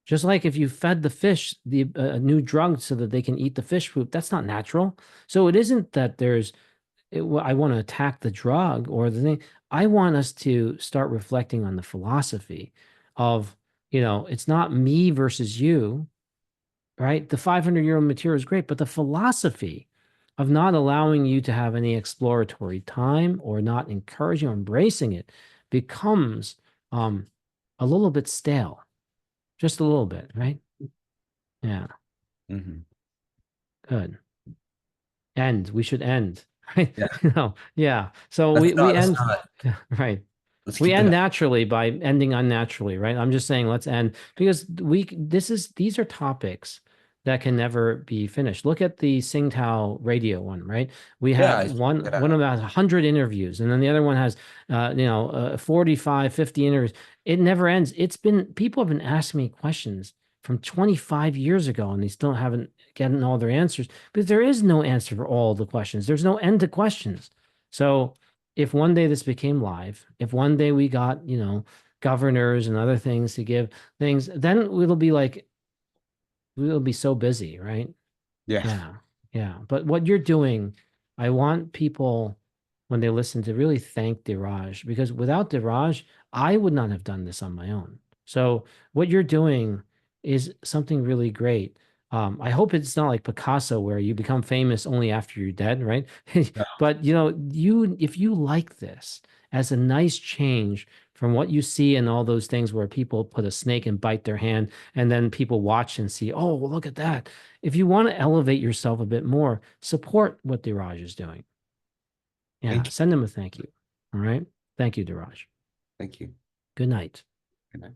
Just like if you fed the fish the a new drug so that they can eat the fish poop, that's not natural. So it isn't that I want to attack the drug or the thing. I want us to start reflecting on the philosophy of, it's not me versus you, right? The 500-year-old material is great, but the philosophy of not allowing you to have any exploratory time or not encouraging or embracing it becomes a little bit stale, just a little bit, right? Yeah, Hmm. good. End. We should end, right? Yeah. Yeah. So Let's we not, let's end, not, right. let's We keep end it. naturally by ending unnaturally, right? I'm just saying let's end because these are topics that can never be finished. Look at the Singtao radio one, right? We Yeah, have I should check it one of out. them has 100 interviews, and then the other one has 45, 50 interviews. It never ends. People have been asking me questions from 25 years ago, and they still haven't gotten all their answers because there is no answer for all the questions. There's no end to questions. So if one day this became live, if one day we got, governors and other things to give things, then we'll be so busy, right? Yeah. Yeah. Yeah. But what you're doing, I want people when they listen to really thank Diraj because without Diraj, I would not have done this on my own. So what you're doing is something really great. I hope it's not like Picasso where you become famous only after you're dead, right? No, But if you like this as a nice change from what you see in all those things where people put a snake and bite their hand, and then people watch and see, oh, well, look at that. If you want to elevate yourself a bit more, support what Diraj is doing. Yeah, thank you. send him a thank you. All right. Thank you, Diraj. Thank you. Good night. Good night.